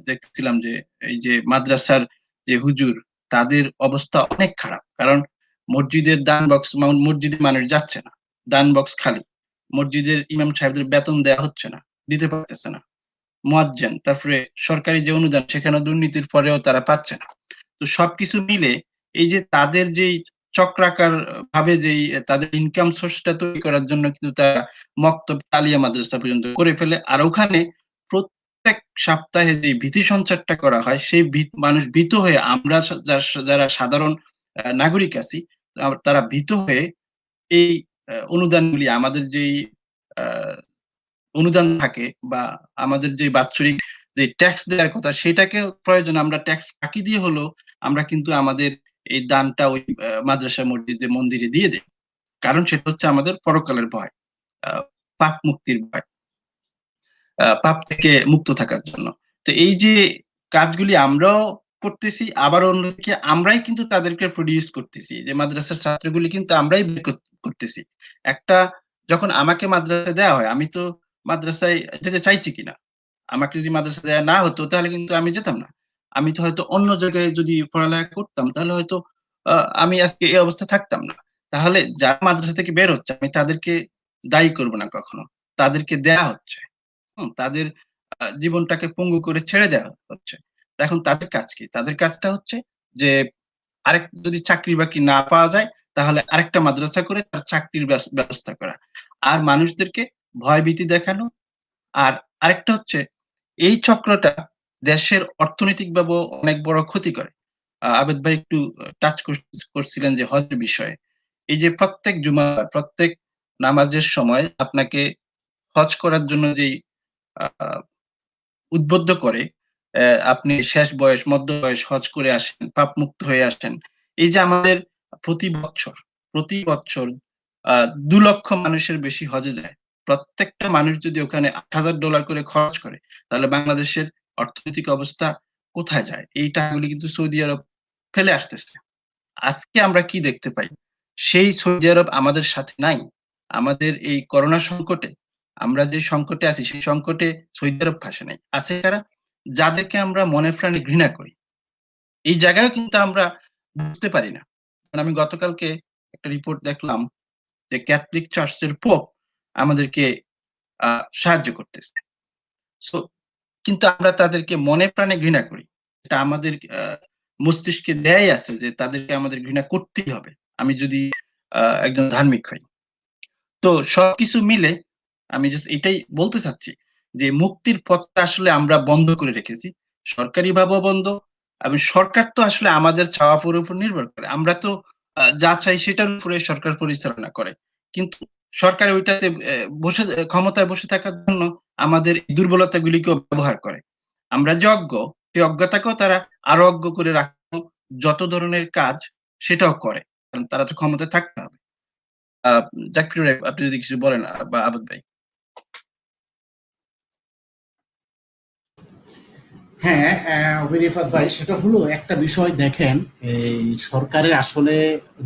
দেখছিলাম যে এই যে মাদ্রাসার যে হুজুর, তাদের অবস্থা অনেক খারাপ। কারণ মসজিদের দান বক্স, মসজিদে মানুষ যাচ্ছে না। দান বক্স খালি। মসজিদের ইমাম সাহেবদের বেতন দেয়া হচ্ছে না। দিতে পারতেছে না। মুয়াজ্জিন, তারপরে সরকারি যে অনুদান সেখানেও দুর্নীতির পরেও তারা পাচ্ছে না। তো সবকিছু মিলে এই যে তাদের যেই চক্রাকার ভাবে যেই তাদের ইনকাম সোর্স টা তৈরি করার জন্য কিন্তু তারা মক্তব, আলিয়া মাদ্রাসা পর্যন্ত করে ফেলে। আর ওখানে প্রত্যেক সপ্তাহে যে ভীতি সঞ্চারটা করা হয়, সেই মানুষ ভীত হয়ে, আমরা যারা সাধারণ নাগরিক আছি, তারা ভীত হয়ে এই অনুদানগুলি, আমাদের যেই আ অনুদান থাকে বা আমাদের যে বাৎসরিক যে ট্যাক্স দেওয়ার কথা, সেটাকে প্রয়োজনে আমরা ট্যাক্স ফাঁকি দিয়ে হলেও আমরা কিন্তু আমাদের এই দানটা ওই মাদ্রাসা, মসজিদে, মন্দিরে দিয়ে দেই। কারণ সেটা হচ্ছে আমাদের পরকালের ভয়। আ পাপ মুক্তির ভয়। পাপ থেকে মুক্ত থাকার জন্য। তো এই যে কাজগুলি আমরাও করতেছি, আবার অন্যদিকে আমরাই কিন্তু তাদেরকে প্রডিউস করতেছি। যে মাদ্রাসার ছাত্রগুলি কিন্তু আমরাই বের করতেছি। একটা, যখন আমাকে মাদ্রাসায় দেয়া হয়, আমি তো মাদ্রাসায় যেতে চাইছি কিনা? আমাকে যদি মাদ্রাসায় দেয়া না হতো তাহলে কিন্তু আমি যেতাম না। আমি তো হয়তো অন্য জায়গায় যদি পড়ালেখা করতাম তাহলে হয়তো আ আমি আজকে এই অবস্থায় থাকতাম না। তাহলে যারা মাদ্রাসা থেকে বের হচ্ছে আমি তাদেরকে দায়ী করব না কখনো। তাদেরকে দেয়া হচ্ছে। তাদের জীবনটাকে পঙ্গু করে ছেড়ে দেওয়া হচ্ছে। তো এখন তাদের কাজ কি? তাদের কাজটা হচ্ছে যে যদি চাকরি-বাকরি না পাওয়া যায়, তাহলে আরেকটা মাদ্রাসা করে তার চাকরির ব্যবস্থা করা। আর মানুষদেরকে ভয়ভীতি দেখানো। আর আরেকটা হচ্ছে, এই চক্রটা দেশের অর্থনৈতিকভাবেও অনেক বড় ক্ষতি করে। আবেদ ভাই একটু টাচ করছিলেন যে হজের বিষয়ে। এই যে প্রত্যেক জুমার, প্রত্যেক নামাজের সময় আপনাকে হজ করার জন্য যেই আ উদ্বুদ্ধ করে, আপনি শেষ বয়স, মধ্য বয়স হজ করে আসেন, পাপমুক্ত হয়ে আসেন। এই যে আমাদের প্রতি বছর, প্রতি বছর আ ২ লক্ষ মানুষের বেশি হজে যায়। প্রত্যেকটা মানুষ যদি ওখানে $৮,০০০ করে খরচ করে, তাহলে বাংলাদেশের অর্থনৈতিক অবস্থা কোথায় যায়? এই টাকাগুলি কিন্তু সৌদি আরব ফেলে আসতেছে। আজকে আমরা কি দেখতে পাই? সেই সৌদি আরব আমাদের সাথে নাই। আমাদের এই করোনা সংকটে আমরা যে সংকটে আছি সেই সংকটে সৌদি আরব ফাঁসে নাই। আছে কারা? যাদেরকে আমরা মনে প্রাণে ঘৃণা করি। এই জায়গায়ও কিন্তু আমরা বুঝতে পারি না। কারণ আমি গতকালকে একটা রিপোর্ট দেখলাম যে ক্যাথলিক চার্চের পোপ আমাদেরকে সাহায্য করতেছে। সো কিন্তু আমরা তাদেরকে মনে প্রাণে ঘৃণা করি। এটা আমাদের মস্তিষ্কে দেয়াই আছে যে তাদেরকে আমাদের ঘৃণা করতেই হবে। আমি যদি একজন ধার্মিক হই। তো সবকিছু মিলে আমি জাস্ট এটাই বলতে চাচ্ছি যে মুক্তির পথটা আসলে আমরা বন্ধ করে রেখেছি। সরকারিভাবেও বন্ধ এবং সরকার তো আসলে আমাদের চাওয়া পাওয়ার উপর নির্ভর করে। আমরা তো যা চাই সেটার উপরে সরকার পরিচালনা করে। কিন্তু সরকার ওইটাতে ক্ষমতায় বসে থাকার জন্য আমাদের এই দুর্বলতাগুলিকেও ব্যবহার করে। আমরা যে অজ্ঞ, সেই অজ্ঞতাকেও তারা আরো অজ্ঞ করে রাখার যত ধরনের কাজ সেটাও করে। কারণ তারা তো ক্ষমতায় থাকতে হবে। আ জাকির ভাই আপনি যদি কিছু বলেন বা আবেদ ভাই। হ্যাঁ, রিফাত ভাই, সেটা হলো একটা বিষয় দেখেন, এই সরকারের আসলে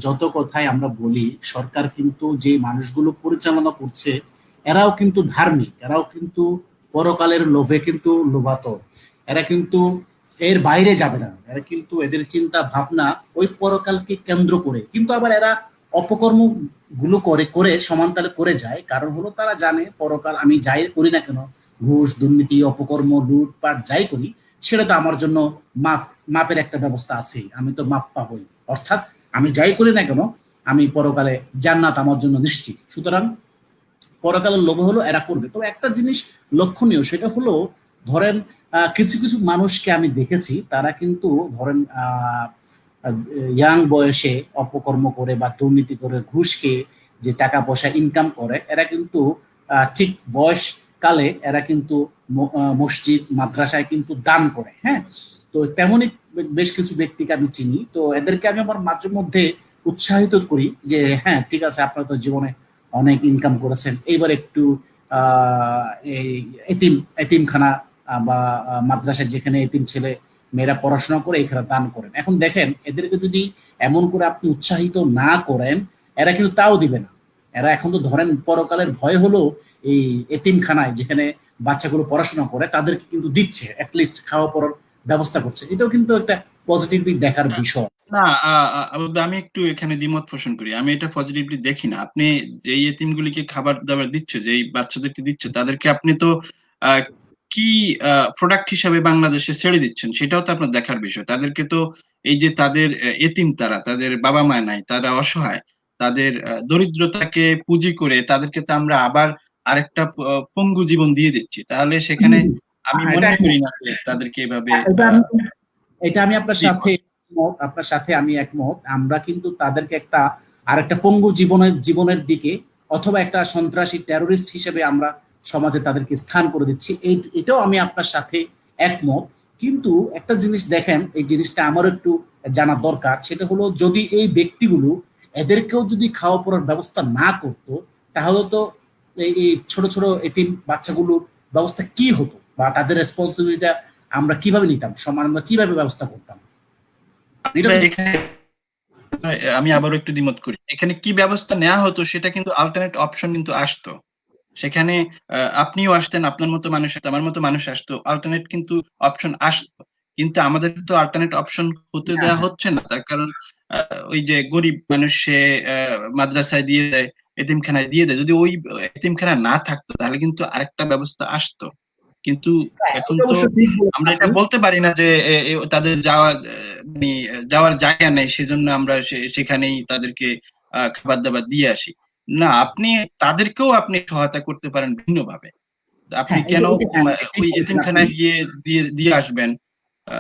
যত কথাই আমরা বলি, সরকার কিন্তু যে মানুষগুলো পরিচালনা করছে এরাও কিন্তু ধার্মিক, এরাও কিন্তু পরকালের লোভে কিন্তু লোভাতো, এরা কিন্তু এর বাইরে যাবে না, এরা কিন্তু এদের চিন্তা ভাবনা ওই পরকালকে কেন্দ্র করে, কিন্তু আবার এরা অপকর্ম গুলো করে করে সমান্তালে করে যায়। কারণ হলো তারা জানে পরকাল আমি যাই করি না কেন, ঘুষ দুর্নীতি অপকর্ম লুটপাট যাই করি, সেটা তো আমার জন্য মাপের একটা ব্যবস্থা আছে, আমি তো মাপ পাবই। অর্থাৎ আমি যাই করি না কেন আমি পরকালে জান্নাত আমার জন্য নিশ্চিত। সুতরাং পরকালের লোভ হলো এরা করবে। তবে একটা জিনিস লক্ষণীয়, সেটা হলো ধরেন কিছু কিছু মানুষকে আমি দেখেছি তারা কিন্তু ধরেন ইয়াং বয়সে অপকর্ম করে বা দুর্নীতি করে ঘুষ খেয়ে যে টাকা পয়সা ইনকাম করে, এরা কিন্তু ঠিক বয়স কালে এরা কিন্তু মসজিদ মাদ্রাসায় কিন্তু দান করে। হ্যাঁ, তো তেমনই বেশ কিছু ব্যক্তিকে আমি চিনি। তো এদেরকে আমি আমার মাঝে মধ্যে উৎসাহিত করি যে হ্যাঁ ঠিক আছে, আপনারা তো জীবনে অনেক ইনকাম করেছেন, এইবার একটু এই এতিমখানা বা মাদ্রাসায় যেখানে এতিম ছেলে মেয়েরা পড়াশোনা করে এখানে দান করেন। এখন দেখেন এদেরকে যদি এমন করে আপনি উৎসাহিত না করেন, এরা কিন্তু তাও দিবে না। এরা এখন তো ধরেন পরকালের ভয় হলো এই এতিমখানায় যেখানে বাচ্চাগুলো পড়াশোনা করে তাদেরকে কিন্তু দিচ্ছে, অ্যাটলিস্ট খাওয়া পড়ার ব্যবস্থা করছে। এটাও কিন্তু একটা পজিটিভ দিক দেখার বিষয়। না, আমি একটু এখানে দ্বিমত পোষণ করি। আমি এটা পজিটিভলি দেখি না। আপনি যেই এতিমগুলিকে খাবার-দাবার দিচ্ছে, যেই বাচ্চাদেরকে দিচ্ছে, তাদেরকে আপনি তো আ কি প্রোডাক্ট হিসাবে বাংলাদেশে ছেড়ে দিচ্ছেন সেটাও তো আপনার দেখার বিষয়। তাদেরকে তো এই যে তাদের এতিম তারা, তাদের বাবা-মা নাই, তারা অসহায়। তাদের দরিদ্রতাকে পুঁজি করে তাদেরকে তো আমরা আবার আরেকটা পঙ্গু জীবন দিয়ে দিচ্ছি। তাহলে সেখানে আমি এটা মনে করি একমত। না যে তাদেরকে এভাবে এটা আমি এটা আমি আপনার জি সাথে একমত, আপনার সাথে আমি একমত। আমরা কিন্তু তাদেরকে একটা আরেকটা পঙ্গু জীবনের দিকে অথবা একটা সন্ত্রাসী টেরোরিস্ট হিসেবে আমরা সমাজে তাদেরকে স্থান করে দিচ্ছি। এটাও আমি আপনার সাথে একমত। কিন্তু একটা জিনিস দেখেন, এই জিনিসটা আমারও একটু জানা দরকার, সেটা হলো যদি এই ব্যক্তিগুলো এদেরকেও যদি খাওয়া পড়ার ব্যবস্থা না করতো, তাহলে তো এই ছোট ছোট এতিম বাচ্চাগুলোর ব্যবস্থা কি হতো, বা তাদের রেসপন্সিবিলিটিটা আমরা কিভাবে নিতাম, সমান আমরা কিভাবে ব্যবস্থা করতাম, এটা কিন্তু এখানে আমি আবারও একটু দ্বিমত করি। এখানে কি ব্যবস্থা নেওয়া হতো সেটা কিন্তু অল্টারনেট অপশন কিন্তু আসতো। সেখানে আপনিও আসতেন, আপনার মতো মানুষ আসতো, আমার মতো মানুষ আসতো। অল্টারনেট কিন্তু অপশন আসতো। কিন্তু আমাদের তো অল্টারনেট অপশন হতে হ্যাঁ, দেওয়া হ্যাঁ, হচ্ছে না। তার কারণ আ ওই যে গরিব মানুষ সে মাদ্রাসায় দিয়ে দেয়, এতিমখানায় দিয়ে দেয়। যদি ওই এতিমখানা না থাকতো তাহলে কিন্তু আরেকটা ব্যবস্থা আসতো। কিন্তু হ্যাঁ, এখন এটা তো অবশ্য ঠিক বলেছেন আমরা এটা আপনি। বলতে পারি না যে তাদের মানে যাওয়ার জায়গা নেই সেজন্য আমরা সেখানেই তাদেরকে খাবার-দাবার দিয়ে আসি। না, তাদেরকেও আপনি সহায়তা করতে পারেন ভিন্নভাবে। আপনি হ্যাঁ, কেন হ্যাঁ, ঠিক ওই বলেছেন আপনি। এতিমখানায় গিয়ে দিয়ে আসবেন? আ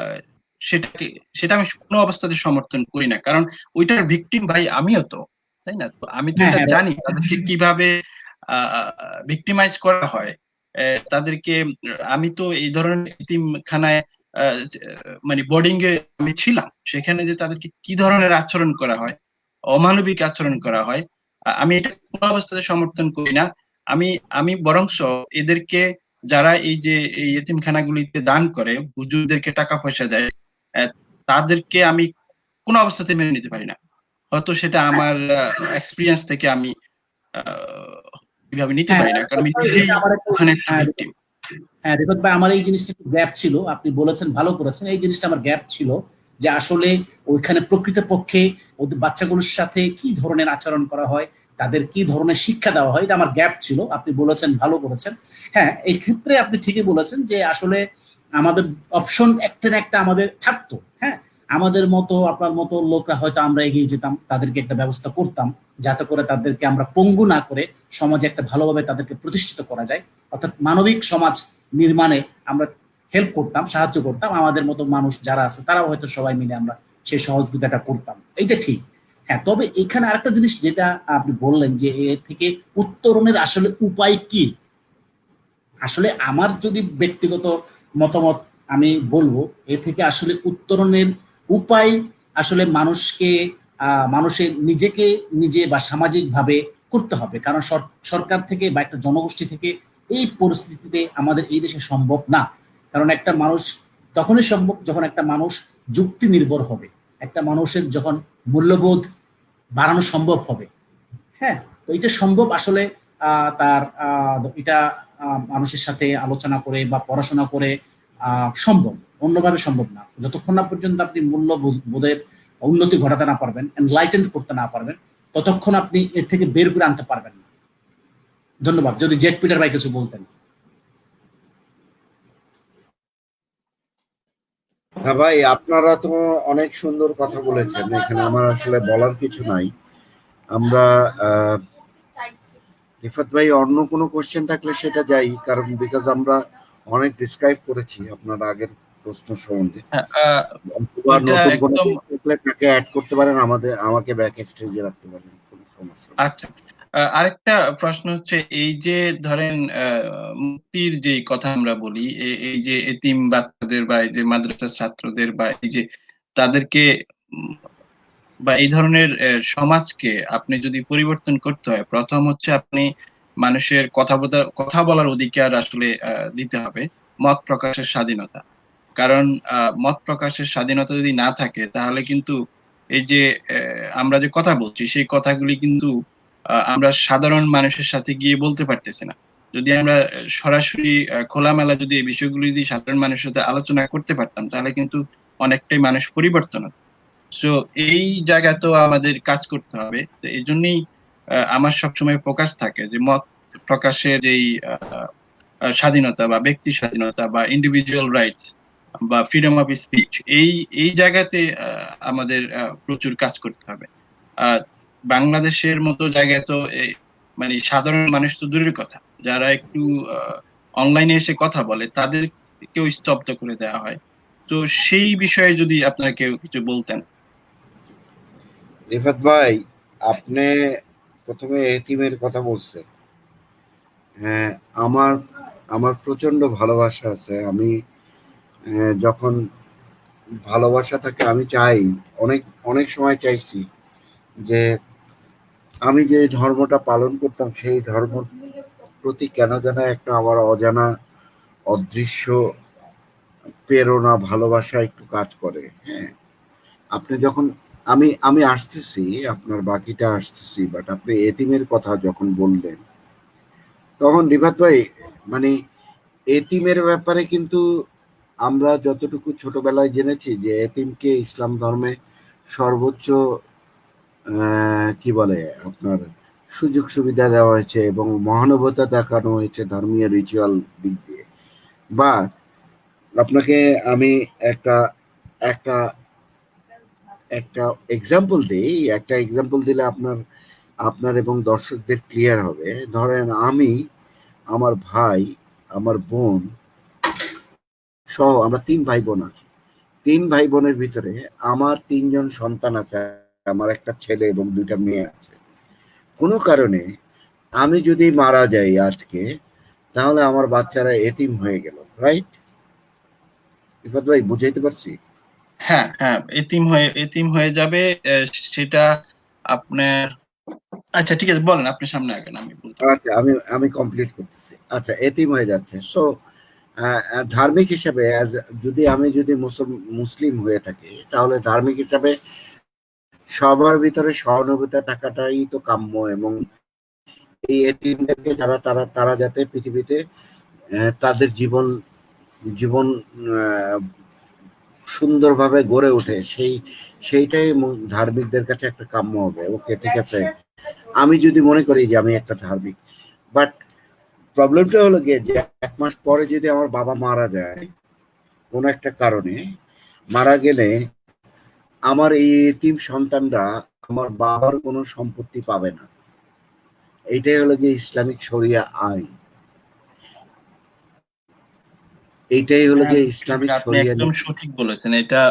সেটাকে সেটা আমি কোনো অবস্থাতে সমর্থন করি না। কারণ ওইটার ভিকটিম ভাই আমিও তো। তাই না? তো আমি তো হ্যাঁ, এটা হ্যাঁ, জানি তাদেরকে কিভাবে আ আ ভিক্টিমাইজ করা হয়। তাদেরকে আমি তো এই ধরনের এতিমখানায় আ যে মানে বোর্ডিং এ আমি ছিলাম। সেখানে যে তাদেরকে কি ধরনের আচরণ করা হয়, অমানবিক আচরণ করা হয়, আমি এটা কোনো অবস্থাতে সমর্থন করি না। আমি আমি বরঞ্চ এদেরকে যারা এই যে এই এতিমখানাগুলিতে দান করে, হুজুরদেরকে টাকা পয়সা দেয়, তাদেরকে আমি কোনো অবস্থাতে মেনে নিতে পারি না। হয়তো সেটা আমার এক্সপিরিয়েন্স থেকে আমি এভাবে নিতে হ্যাঁ পারি না, কারণ আমি নিজেই এটা আমার একটা ওখানে একটা হ্যাঁ ভিকটিম। হ্যাঁ রিফাত ভাই, আমার এই জিনিসটা একটু গ্যাপ ছিল, আপনি বলেছেন ভালো করেছেন, এই জিনিসটা আমার গ্যাপ ছিল যে আসলে ওইখানে প্রকৃতপক্ষে ওদের বাচ্চাগুলোর সাথে কি ধরনের আচরণ করা হয়, তাদের কি ধরনের শিক্ষা দেওয়া হয়, এটা আমার গ্যাপ ছিল, আপনি বলেছেন ভালো করেছেন। হ্যাঁ এই ক্ষেত্রে আপনি ঠিকই বলেছেন যে আসলে আমাদের অপশন একটা না একটা আমাদের থাকতো। হ্যাঁ আমাদের মতো আপনার মতো লোকরা হয়তো আমরা এগিয়ে যেতাম, তাদেরকে একটা ব্যবস্থা করতাম যাতে করে তাদেরকে আমরা পঙ্গু না করে সমাজে একটা ভালোভাবে তাদেরকে প্রতিষ্ঠিত করা যায়, অর্থাৎ মানবিক সমাজ নির্মাণে আমরা হেল্প করতাম, সাহায্য করতাম, আমাদের মতো মানুষ যারা আছে তারাও হয়তো সবাই মিলে আমরা সেই সহযোগিতাটা করতাম, এইটা ঠিক। হ্যাঁ তবে এখানে আরেকটা জিনিস যেটা আপনি বললেন যে এ থেকে উত্তরণের আসলে উপায় কি, আসলে আমার যদি ব্যক্তিগত মতামত আমি বলবো, এ থেকে আসলে উত্তরণের উপায় আসলে মানুষকে মানুষের নিজেকে নিজে বা সামাজিকভাবে করতে হবে, কারণ সরকার থেকে বা একটা জনগোষ্ঠী থেকে এই পরিস্থিতিতে আমাদের এই দেশে সম্ভব না। কারণ একটা মানুষ তখনই সম্ভব যখন একটা মানুষ যুক্তি নির্ভর হবে, একটা মানুষের যখন মূল্যবোধ বাড়ানো সম্ভব হবে। হ্যাঁ তো এটা সম্ভব আসলে তার এটা মানুষের সাথে আলোচনা করে বা পড়াশোনা করে সম্ভব, অন্যভাবে সম্ভব না। যতক্ষণ না পর্যন্ত আপনি মূল্যবোধের উন্নতি ঘটাতে না পারবেন, এনলাইটেন করতে না পারবেন, ততক্ষণ আপনি এর থেকে বের করে আনতে পারবেন না। ধন্যবাদ, যদি জেট পিটার ভাই কিছু বলতেন। হ্যাঁ ভাই, আপনারা তো অনেক সুন্দর কথা বলেছেন, এখানে আমার আসলে বলার কিছু নাই। আমরা রিফাত ভাই, অন্য কোনো কোশ্চেন থাকলে সেটা যাই, কারণ বিকজ আমরা অনেক ডিসক্রাইব করেছি আপনার আগের প্রশ্ন সম্বন্ধে। হ্যাঁ, অথবা এটা নতুন কোনো একদম। প্রশ্ন থাকলে তাকে অ্যাড করতে পারেন, আমাকে ব্যাক স্টেজে রাখতে পারেন, কোনো সমস্যা নেই। আচ্ছা, আরেকটা প্রশ্ন হচ্ছে, এই যে ধরেন মুক্তির যে কথা আমরা বলি, এই যে এতিম বাচ্চাদের বা এই যে মাদ্রাসার ছাত্রদের বা এই যে তাদেরকে উম, বা এই ধরনের সমাজকে আপনি যদি পরিবর্তন করতে হয়, প্রথম হচ্ছে আপনি মানুষের কথা বলার অধিকার আসলে দিতে হবে, মত প্রকাশের স্বাধীনতা। কারণ মত প্রকাশের স্বাধীনতা যদি না থাকে তাহলে কিন্তু এই যে আমরা যে কথা বলছি সেই কথাগুলি কিন্তু আমরা সাধারণ মানুষের সাথে গিয়ে বলতে পারতেছি না। যদি আমরা সরাসরি খোলামেলা যদি এই বিষয়গুলি যদি সাধারণ মানুষের সাথে আলোচনা করতে পারতাম তাহলে কিন্তু অনেকটাই মানুষ পরিবর্তন হতো। সো এই জায়গাতেও আমাদের কাজ করতে হবে। তো এই জন্যই আমার সবসময় ফোকাস থাকে যে মত প্রকাশের যেই স্বাধীনতা বা ব্যক্তি স্বাধীনতা বা ইন্ডিভিজুয়াল রাইটস বা ফ্রিডম অফ স্পিচ, এই এই জায়গাতে আমাদের প্রচুর কাজ করতে হবে। আহ, বাংলাদেশের মতো জায়গায় তো মানে সাধারণ মানুষ তো দূরের কথা, যারা একটু অনলাইনে এসে কথা বলে তাদেরকেও স্তব্ধ করে দেওয়া হয়। তো সেই বিষয়ে যদি আপনারা কেউ কিছু বলতেন। রিফাত ভাই, আপনি প্রথমে এতিমের কথা বলছেন। হ্যাঁ, আমার আমার প্রচন্ড ভালোবাসা আছে। আমি যখন ভালোবাসা থাকে আমি চাই, অনেক অনেক সময় চাইছি যে আমি যে ধর্মটা পালন করতাম সেই ধর্ম প্রতি কেন যেন একটা আমার অজানা অদৃশ্য প্রেরণা ভালোবাসা একটু কাজ করে। হ্যাঁ, আপনি যখন আমি আমি আসতেছি, আপনার বাকিটা আসতেছি, বাট আপনি এতিমের কথা যখন বললেন তখন রিফাত ভাই, মানে এতিমের ব্যাপারে কিন্তু আমরা যতটুকু ছোটবেলায় জেনেছি যে এতিমকে ইসলাম ধর্মে সর্বোচ্চ কি বলে আপনার সুযোগ সুবিধা দেওয়া হয়েছে এবং মহানুভবতা দেখানো হয়েছে ধর্মীয় রিচুয়াল দিক দিয়ে। বা আপনাকে আমি একটা একটা একটা এক্সাম্পল দিই, একটা এক্সাম্পল দিলে আপনার আপনার এবং দর্শকদের ক্লিয়ার হবে। ধরেন আমি, আমার ভাই, আমার বোন সহ আমরা 3 ভাই বোন আছি। 3 ভাই বোনের ভিতরে আমার 3জন সন্তান আছে, আমার একটা ছেলে এবং 2টা মেয়ে আছে। কোনো কারণে আমি যদি মারা যাই আজকে, তাহলে আমার বাচ্চারা এতিম হয়ে গেল, রাইট? রিফাত ভাই, বুঝাইতে পারছি? হ্যাঁ, হ্যাঁ, এতিম হয়ে যাবে। সেটা আপনার আচ্ছা ঠিক আছে, বলেন, আপনি সামনে আগে, আমি বলতে পারি। আচ্ছা, আমি কমপ্লিট করতেছি। আচ্ছা, এতিম হয়ে যাচ্ছে। সো ধার্মিক হিসাবে যদি মুসলিম হয়ে থাকি, তাহলে ধার্মিক হিসাবে সবার ভিতরে সহানুভূতি থাকাটাই তো কাম্য, এবং এই এতিমদেরকে তারা যাতে পৃথিবীতে তাদের জীবন জীবন আহ, সুন্দরভাবে গড়ে ওঠে, সেইটাই ধার্মিকদের কাছে একটা কাম্য হবে। ওকে, ঠিক আছে, আমি যদি মনে করি যে আমি একটা ধার্মিক, বাট প্রবলেমটা হলো গিয়ে যে 1 মাস পরে যদি আমার বাবা মারা যায় কোনো একটা কারণে, মারা গেলে আমার এই এতিম সন্তানরা আমার বাবার কোনো সম্পত্তি পাবে না। এইটাই হলো গিয়ে ইসলামিক শরিয়া আইন। এইটাই হলো হ্যাঁ, গিয়ে বিষয়টা ইসলামিক আপনি শরিয়া একদম নীতি। সঠিক বলেছেন। এটা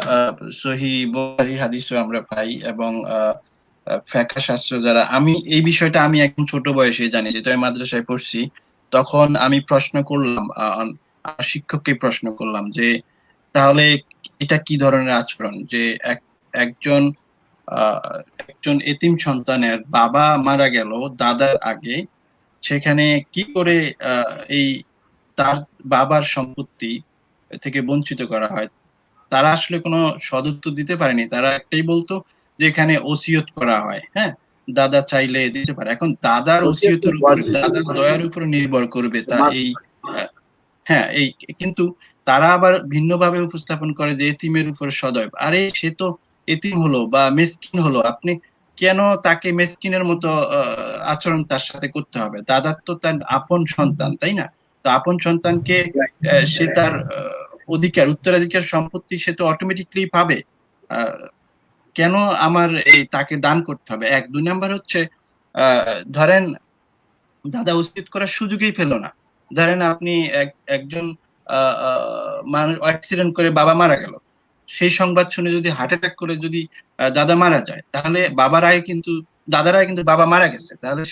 সহিহ বুখারী হাদিসও আমরা পাই, এবং ফিকহ শাস্ত্র যারা, আমি এই বিষয়টা আমি একদম ছোট বয়সে জানি, যেহেতু আমি মাদ্রাসায় পড়ছি। তখন আমি প্রশ্ন করলাম, আমার শিক্ষককে প্রশ্ন করলাম যে তাহলে এটা কি ধরনের আচরণ, যে একজন আহ, একজন এতিম সন্তানের বাবা মারা গেল দাদার আগে, সেখানে কি করে এই তার বাবার সম্পত্তি থেকে বঞ্চিত করা হয়। তারা আসলে কোনো সদুত্তর দিতে পারেনি, তারা একটাই বলতো যে এখানে ওসিয়ত করা হয়। হ্যাঁ, দাদা চাইলে দিতে পারে। এখন দাদার ওসিয়ত তো ওসিয়তের উপরে, ওয়াজিব। দাদার দয়ার উপরে নির্ভর করবে তা মাস্ট। এই আহ, হ্যাঁ এই, কিন্তু তারা আবার ভিন্নভাবে উপস্থাপন করে যে এতিমের উপর সদয়। আরে সে তো এতিম হলো বা মেসকিন হলো, আপনি কেন তাকে মেসকিনের মতো আচরণ তার সাথে করতে হবে? দাদার তো তার আপন সন্তান, তাই না? তো আপন সন্তানকে সে তার অধিকার, উত্তরাধিকার সম্পত্তি সে তো অটোমেটিকলি পাবে। আহ, কেন আমার এই তাকে দান করতে হবে? এক, দুই নাম্বার হচ্ছে ধরেন দাদা উচিত করার সুযোগই পেল না। ধরেন আপনি একজন মানুষ অ্যাক্সিডেন্ট করে বাবা মারা গেল, সেই সংবাদ শুনে যদি হার্ট অ্যাটাক করে যদি দাদা মারা যায়, তাহলে দাদারাই কিন্তু বাবা মারা গেছে, তাহলে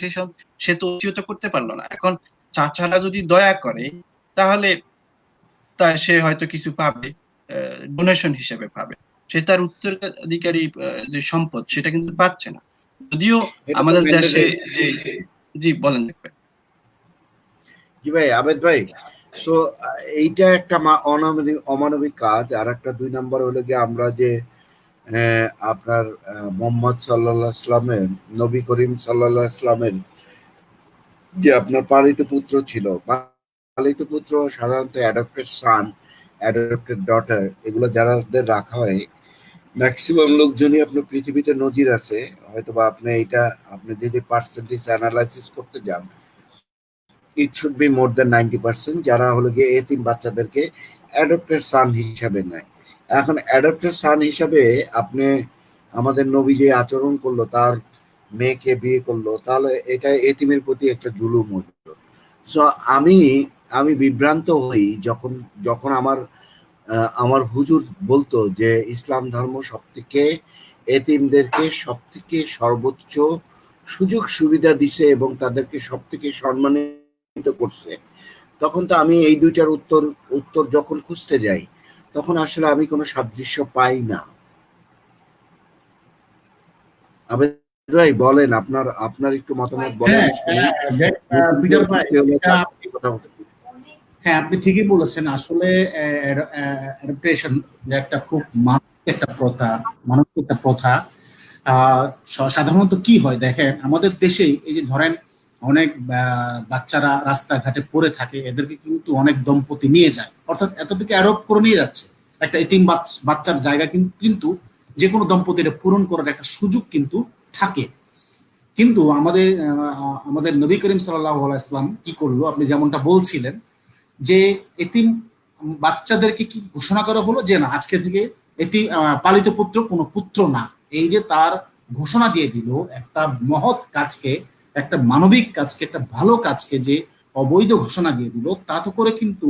সে তো উচিত করতে পারলো না। এখন চাচারা যদি দয়া করে, তাহলে সে হয়তো কিছু পাবে, ডোনেশন হিসেবে পাবে। সে তার উত্তরাধিকারী যে সম্পদ সেটা কিন্তু পাচ্ছে না। যদিও এটা তো আমাদের দেশে ম্যান্ডেটরি। যে, জি বলেন দেখবেন। জি ভাই, আবেদ ভাই। সো এইটা একটা অমানবিক কাজ। আর একটা 2 নম্বর হলো গিয়ে আমরা যে আপনার মোহাম্মদ সাল্লাল্লাহু আলাইহি সাল্লামের, নবী করিম সাল্লাল্লাহু আলাইহি সাল্লামের যে আপনার পালিত পুত্র ছিল, পালিত পুত্র সাধারণত অ্যাডপ্টেড সান, অ্যাডপ্টেড ডটার, এগুলো যাদের রাখা হয়, ম্যাক্সিমাম লোকজনই আপনার পৃথিবীতে নজির আছে। হয়তোবা আপনি যদি পার্সেন্টেজ অ্যানালাইসিস করতে যান, it should be more than 90% যারা হলো গিয়ে এতিম বাচ্চাদেরকে অ্যাডপ্টেড সান হিসাবে নেয়। এখন অ্যাডপ্টেড সান হিসাবে আপনি আমাদের নবী যে আচরণ করলো, তার মেয়েকে বিয়ে করলো, তাহলে এটা এতিমের প্রতি একটা জুলুম হলো। সো আমি আমি বিভ্রান্ত হই যখন যখন আমার হুজুর বলতো যে ইসলাম ধর্ম সবথেকে এতিমদেরকে সবথেকে সর্বোচ্চ সুযোগ সুবিধা দিছে এবং তাদেরকে সবথেকে সম্মানিত করছে। তখন তো আমি এই দুইটার উত্তর উত্তর যখন খুঁজতে যাই, তখন আসলে আমি কোনো সাদৃশ্য পাই না। আবেদ ভাই, বলেন, আপনার আপনার একটু মতামত বলেন, হ্যাঁ, শুনি। পিটার ভাই, এটা তারপরে কথা বলবো। হ্যাঁ আপনি ঠিকই বলেছেন। আসলে অ্যাডাপ্টেশন যে একটা খুব মানবিক একটা প্রথা, মানবিক একটা প্রথা। সাধারণত কি হয় দেখেন, আমাদের দেশে এই যে ধরেন অনেক বাচ্চারা রাস্তাঘাটে পড়ে থাকে, এদেরকে কিন্তু অনেক দম্পতি নিয়ে যায়, অর্থাৎ এত থেকে অ্যাডপ্ট করে নিয়ে যাচ্ছে। একটা এতিম বাচ্চার জায়গা কিন্তু যে কোনো দম্পতির পূরণ করার একটা সুযোগ কিন্তু থাকে। কিন্তু আমাদের নবী করিম সাল্লাল্লাহু আলাইহি ওয়াসাল্লাম কি করলো, আপনি যেমনটা বলছিলেন যে এতিম বাচ্চাদেরকে কি ঘোষণা করা হলো যে না, আজকে থেকে এতিম পালিত পুত্র কোনো পুত্র না। এই যে তার ঘোষণা দিয়ে দিল একটা মহৎ কাজকে, একটা মানবিক কাজকে, একটা ভালো কাজকে যে অবৈধ ঘোষণা দিয়ে দিল, তাতে করে কিন্তু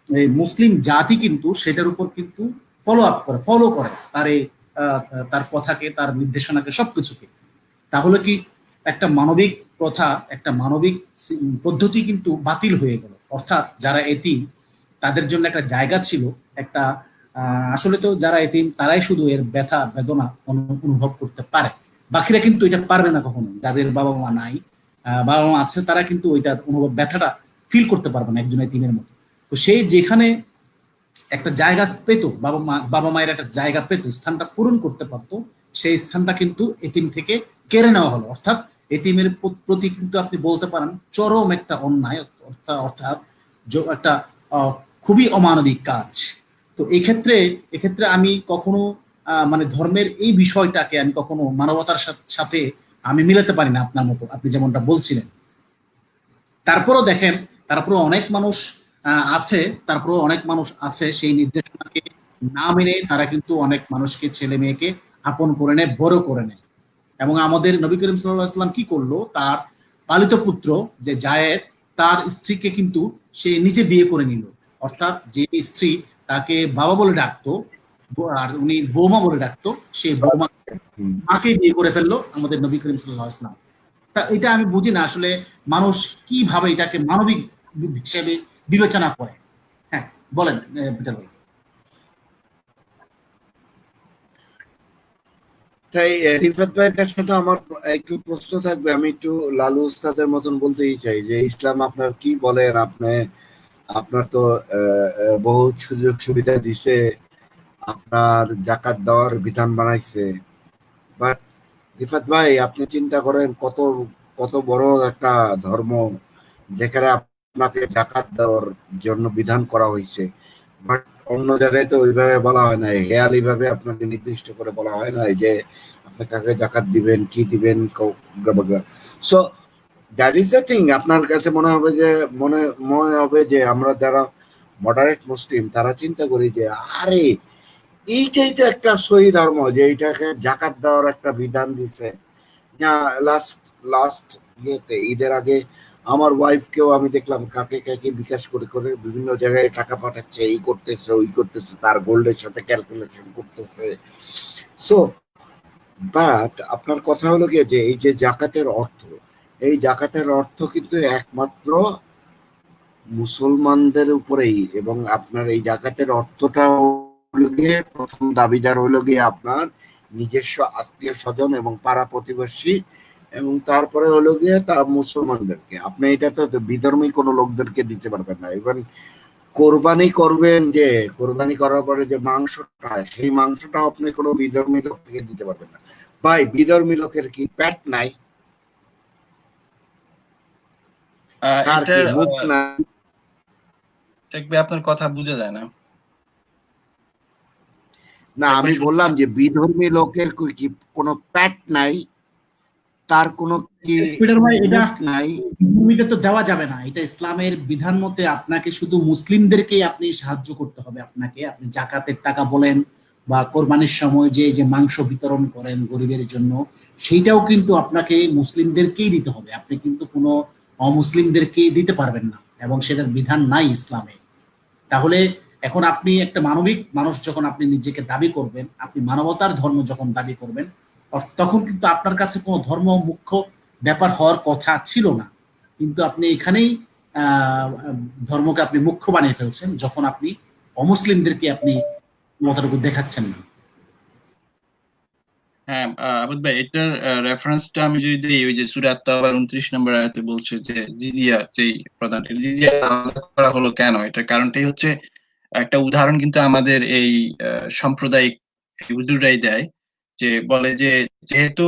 এই মুসলিম জাতি কিন্তু সেটার উপর কিন্তু ফলো করে তার এই আহ, তার কথাকে, তার নির্দেশনাকে, সবকিছুকে। তাহলে কি একটা মানবিক প্রথা, একটা মানবিক পদ্ধতি কিন্তু বাতিল হয়ে গেল। অর্থাৎ যারা এতিম তাদের জন্য একটা জায়গা ছিল, একটা আসলে তো যারা এতিম তারাই শুধু এর ব্যথা বেদনা অনুভব করতে পারে। বাকিরা কিন্তু এটা পারবে না কখনো, যাদের বাবা মা নাই, বাবা মা আছে, তারা কিন্তু ওইটার অনুভব ব্যথাটা ফিল করতে পারবে না একজন এতিমের মতো। তো সেই যেখানে একটা জায়গা পেত, বাবা মায়ের একটা জায়গা পেত, স্থানটা পূরণ করতে পারতো, সেই স্থানটা কিন্তু এতিম থেকে কেড়ে নেওয়া হলো। অর্থাৎ এতিমের প্রতি কিন্তু আপনি বলতে পারেন চরম একটা অন্যায়, অর্থাৎ একটা খুবই অমানবিক কাজ। তো এক্ষেত্রে আমি কখনো মানে ধর্মের এই বিষয়টাকে আমি কখনো মানবতার সাথে আমি মিলাতে পারি না, আপনার মতো আপনি যেমনটা বলছিলেন। তারপরও দেখেন, তারপরেও অনেক মানুষ আছে, তারপরেও অনেক মানুষ আছে সেই নির্দেশনাকে না মেনে তারা কিন্তু অনেক মানুষকে, ছেলে মেয়েকে আপন করে নেয়, বড় করে নেয়। এবং আমাদের নবী করিম সাল্লাল্লাহু আলাইহি ওয়াসাল্লাম কি করলো, তার পালিত পুত্র যে জায়েদ, তার স্ত্রীকে কিন্তু সে নিজে বিয়ে করে নিল। অর্থাৎ যে স্ত্রী তাকে বাবা বলে ডাকতো আর উনি বৌমা বলে ডাকতো, সেই বৌমা মাকে বিয়ে করে ফেললো আমাদের নবী করিম সাল্লাল্লাহু আলাইহি ওয়াসাল্লাম। তা এটা আমি বুঝি না আসলে মানুষ কিভাবে এটাকে মানবিক হিসেবে বিবেচনা করে। হ্যাঁ, বলেন পিটার ভাই। তাই রিফাত ভাইয়ের কাছে তো আমার একটু প্রশ্ন থাকবে, আমি একটু লালু উস্তাদের মতন বলতেই চাই যে ইসলাম আপনার কি বলেন, আপনার তো বহুত সুযোগ সুবিধা দিছে, আপনার জাকাত দেওয়ার বিধান বানাইছে, বাট রিফাত ভাই আপনি চিন্তা করেন কত কত বড় একটা ধর্ম যেখানে আপনাকে জাকাত দেওয়ার জন্য বিধান করা হয়েছে, বাট অন্য জায়গায় তো ওইভাবে বলা হয় না, হেয়ালি ভাবে আপনাকে নির্দিষ্ট করে বলা হয় না যে আপনি কাকে জাকাত দিবেন, কি দিবেন। So that is the thing. আপনার কাছে মনে হবে যে আমরা যারা মডারেট মুসলিম তারা চিন্তা করি যে আরে এইটাই তো একটা সহি ধর্ম, যে এইটাকে জাকাত দেওয়ার একটা বিধান দিছে। লাস্ট লাস্ট ইয়েতে ঈদের আগে আমার ওয়াইফকেও আমি দেখলাম কাকে কাকে বিকাশ করে করে বিভিন্ন জায়গায় টাকা পাঠাচ্ছে, এই করতেছে ওই করতেছে, তার গোল্ডের সাথে ক্যালকুলেশন করতেছে। সো বাট আপনার কথা হলো গিয়ে যে এই যে জাকাতের অর্থ, এই জাকাতের অর্থ কিন্তু একমাত্র মুসলমানদের উপরেই, এবং আপনার এই জাকাতের অর্থটা হলো গিয়ে প্রথম দাবিদার হলো গিয়ে আপনার নিজস্ব আত্মীয় স্বজন এবং পাড়া প্রতিবেশী, এবং তারপরে হলো গিয়ে তা মুসলমানদেরকে। আপনি এটা তো বিধর্মী কোনো লোকদেরকে দিতে পারবেন না। এবার কোরবানি করবেন, যে কোরবানি করার পরে যে মাংসটা, সেই মাংসটা আপনি কোনো বিধর্মী লোককে দিতে পারবেন না। ভাই বিধর্মী লোকের কি পেট নাই? তার কি এটার মুখ নাই? দেখবে আপনার কথা বোঝা যায় না। না, আমি বললাম যে বিধর্মী লোকের কি কোনো পেট নাই? তার কোনো কি পিটার ভাই, এটা মুখ নাই? ভূমিকা তো দেওয়া যাবে না, এটা ইসলামের বিধান মতে আপনাকে শুধু মুসলিমদেরকেই আপনি সাহায্য করতে হবে। আপনাকে, আপনি জাকাতের টাকা বলেন বা কোরবানির সময় যে যে মাংস বিতরণ করেন গরিবের জন্য, সেইটাও কিন্তু আপনাকে মুসলিমদেরকেই দিতে হবে। আপনি কিন্তু কোনো অমুসলিমদেরকে দিতে পারবেন না, এবং সেটার বিধান নাই ইসলামে। তাহলে এখন আপনি একটা মানবিক মানুষ যখন আপনি নিজেকে দাবি করবেন, আপনি মানবতার ধর্ম যখন দাবি করবেন, তখন কিন্তু আপনার কাছে কোনো ধর্ম মুখ্য ব্যাপার হওয়ার কথা ছিল না। কিন্তু আপনি এখানেই ধর্মকে আপনি মুখ্য বানিয়ে ফেলছেন, যখন আপনি অমুসলিমদেরকে আপনি মতটুকু দেখাচ্ছেন না। হ্যাঁ, আবুদ ভাই, এটার রেফারেন্সটা আমি যদি দিই, ওই যে সূরা আত-তাওবার 29 নম্বর আয়াতে বলছে যে জিজিয়া, যেই প্রধান জিজিয়া আলাদা করা হলো কেন, এটার কারণটাই হচ্ছে একটা উদাহরণ কিন্তু আমাদের এই সাম্প্রদায়িক হুজুররাই দেয়, যে বলে যে যেহেতু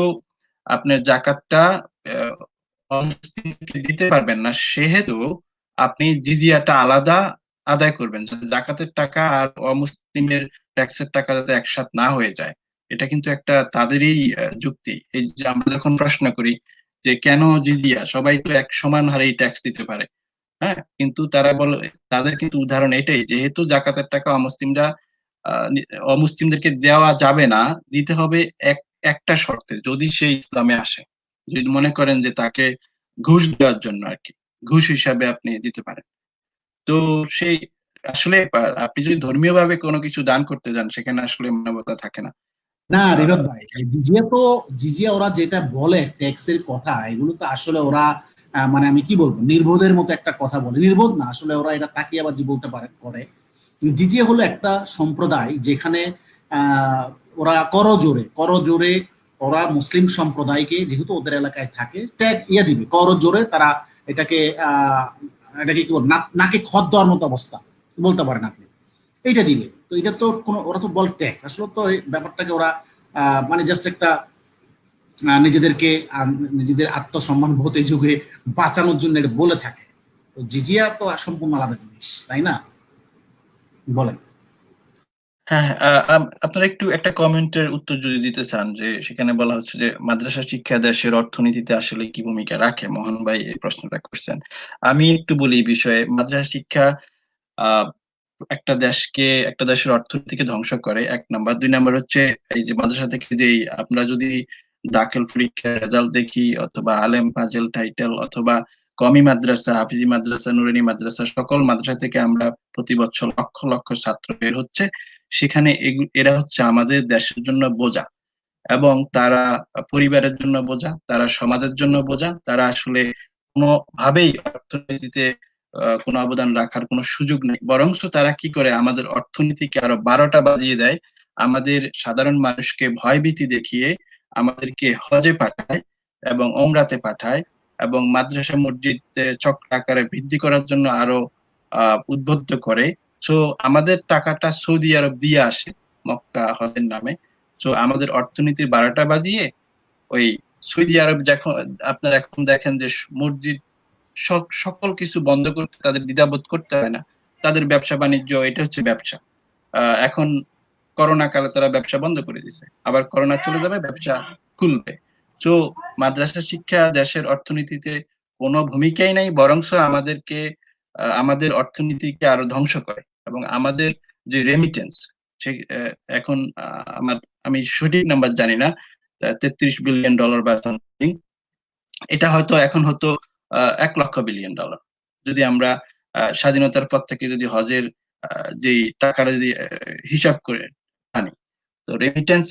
আপনার জাকাতটা আহ, অমুসলিমকে দিতে পারবেন না, সেহেতু আপনি জিজিয়াটা আলাদা আদায় করবেন, যাতে জাকাতের টাকা আর অমুসলিমের ট্যাক্সের টাকা যাতে একসাথ না হয়ে যায়। এটা কিন্তু একটা তাদেরই যুক্তি। এই যে আমরা যখন প্রশ্ন করি যে কেন জিজিয়া, সবাই তো এক সমান হারেই ট্যাক্স দিতে পারে, হ্যাঁ, কিন্তু তারা বলে, তাদের কিন্তু উদাহরণ এটাই, যেহেতু জাকাতের টাকা অমুসলিমরা অমুসলিমদেরকে দেওয়া যাবে না, দিতে হবে একটা শর্তে, যদি সে ইসলামে আসে, যদি মনে করেন যে তাকে ঘুষ দেওয়ার জন্য আর কি, ঘুষ হিসাবে আপনি দিতে পারেন। তো সেই আসলে আপনি যদি ধর্মীয় ভাবে কোনো কিছু দান করতে যান, সেখানে আসলে মানবতা থাকে না। না আহ, রিরত ভাই, জিজিয়া ওরা যেটা বলে ট্যাক্সের কথা, এগুলো তো আসলে ওরা মানে আমি কি বলবো, নির্বোধের মতো একটা কথা বলে। নির্বোধ না, আসলে ওরা এটা তাকিয়াবাজি বলতে পারে করে। জিজিয়া হলো একটা সম্প্রদায় যেখানে ওরা করজোরে ওরা মুসলিম সম্প্রদায়কে যেহেতু ওদের এলাকায় থাকে ট্যাগ ইয়ে দিবে, করজোরে তারা এটাকে এটাকে কি বল, নাকে খত দেওয়ার মতো অবস্থা বলতে পারেন আপনি, এইটা দিবে। তো এটা তো কোনো, ওরা তো বল ট্যাক্স, আসলে তো এই ব্যাপারটাকে ওরা মানে জাস্ট একটা নিজেদেরকে নিজেদের আত্মসম্মান বোধ এই যুগে বাঁচানোর জন্য এটা বলে থাকে। তো জিজিয়া তো সম্পূর্ণ আলাদা জিনিস, তাই না? বলেন। হ্যাঁ, আপনারা একটু একটা কমেন্টের উত্তর যদি দিতে চান, যে সেখানে বলা হচ্ছে যে মাদ্রাসা শিক্ষা দেশের অর্থনীতিতে আসলে কি ভূমিকা রাখে। মোহন ভাই এই প্রশ্নটা করছেন। আমি একটু বলি এই বিষয়ে। মাদ্রাসা শিক্ষা আহ একটা দেশকে, একটা দেশের অর্থনীতিকে ধ্বংস করে, এক নাম্বার। দুই নাম্বার হচ্ছে এই যে মাদ্রাসা থেকে যেই আমরা যদি দাখিল পরীক্ষার রেজাল্ট দেখি, অথবা আলেম ফাজেল টাইটেল, অথবা কমি মাদ্রাসা, হাফিজি মাদ্রাসা, নুরানি মাদ্রাসা, সকল মাদ্রাসা থেকে আমরা প্রতি বছর লক্ষ লক্ষ ছাত্র বের হচ্ছে। সেখানে এরা হচ্ছে আমাদের দেশের জন্য বোঝা, এবং তারা পরিবারের জন্য বোঝা, তারা সমাজের জন্য বোঝা। তারা আসলে কোনোভাবেই অর্থনীতিতে কোনো অবদান রাখার কোনো সুযোগ নেই। বরঞ্চ তারা কি করে, আমাদের অর্থনীতিকে আরো 12টা বাজিয়ে দেয়, আমাদের সাধারণ মানুষকে ভয়ভীতি দেখিয়ে আমাদেরকে হজে পাঠায় এবং ওমরাতে পাঠায়, এবং মাদ্রাসা মসজিদ চক্র আকারে বৃদ্ধি করার জন্য আরো উদ্বুদ্ধ করে। সো আমাদের টাকাটা সৌদি আরব দিয়ে আসে মক্কা হজের নামে। তো আমাদের অর্থনীতির 12টা বাজিয়ে ওই সৌদি আরব যখন, আপনারা এখন দেখেন যে মসজিদ সকল কিছু বন্ধ করতে তাদের দ্বিধাবোধ করতে হয় না। তাদের ব্যবসা বাণিজ্য, এটা হচ্ছে ব্যবসা। এখন করোনা কালে তারা ব্যবসা বন্ধ করে দিছে, আবার করোনা চলে যাবে, ব্যবসা খুলবে। তো মাদ্রাসা শিক্ষা দেশের অর্থনীতিতে কোনো ভূমিকাই নাই, বরংশ আমাদেরকে আমাদের অর্থনীতিকে আরো ধ্বংস করে। এবং আমাদের যে রেমিটেন্স, সে এখন আমি সঠিক নাম্বার জানি না, $33 বিলিয়ন বা সামথিং, এটা হয়তো এখন হতো $1 লক্ষ বিলিয়ন। যদি আমরা স্বাধীনতার পর থেকে যদি হজের যে টাকাটা যদি হিসাব করে আনি, তো রেমিটেন্স,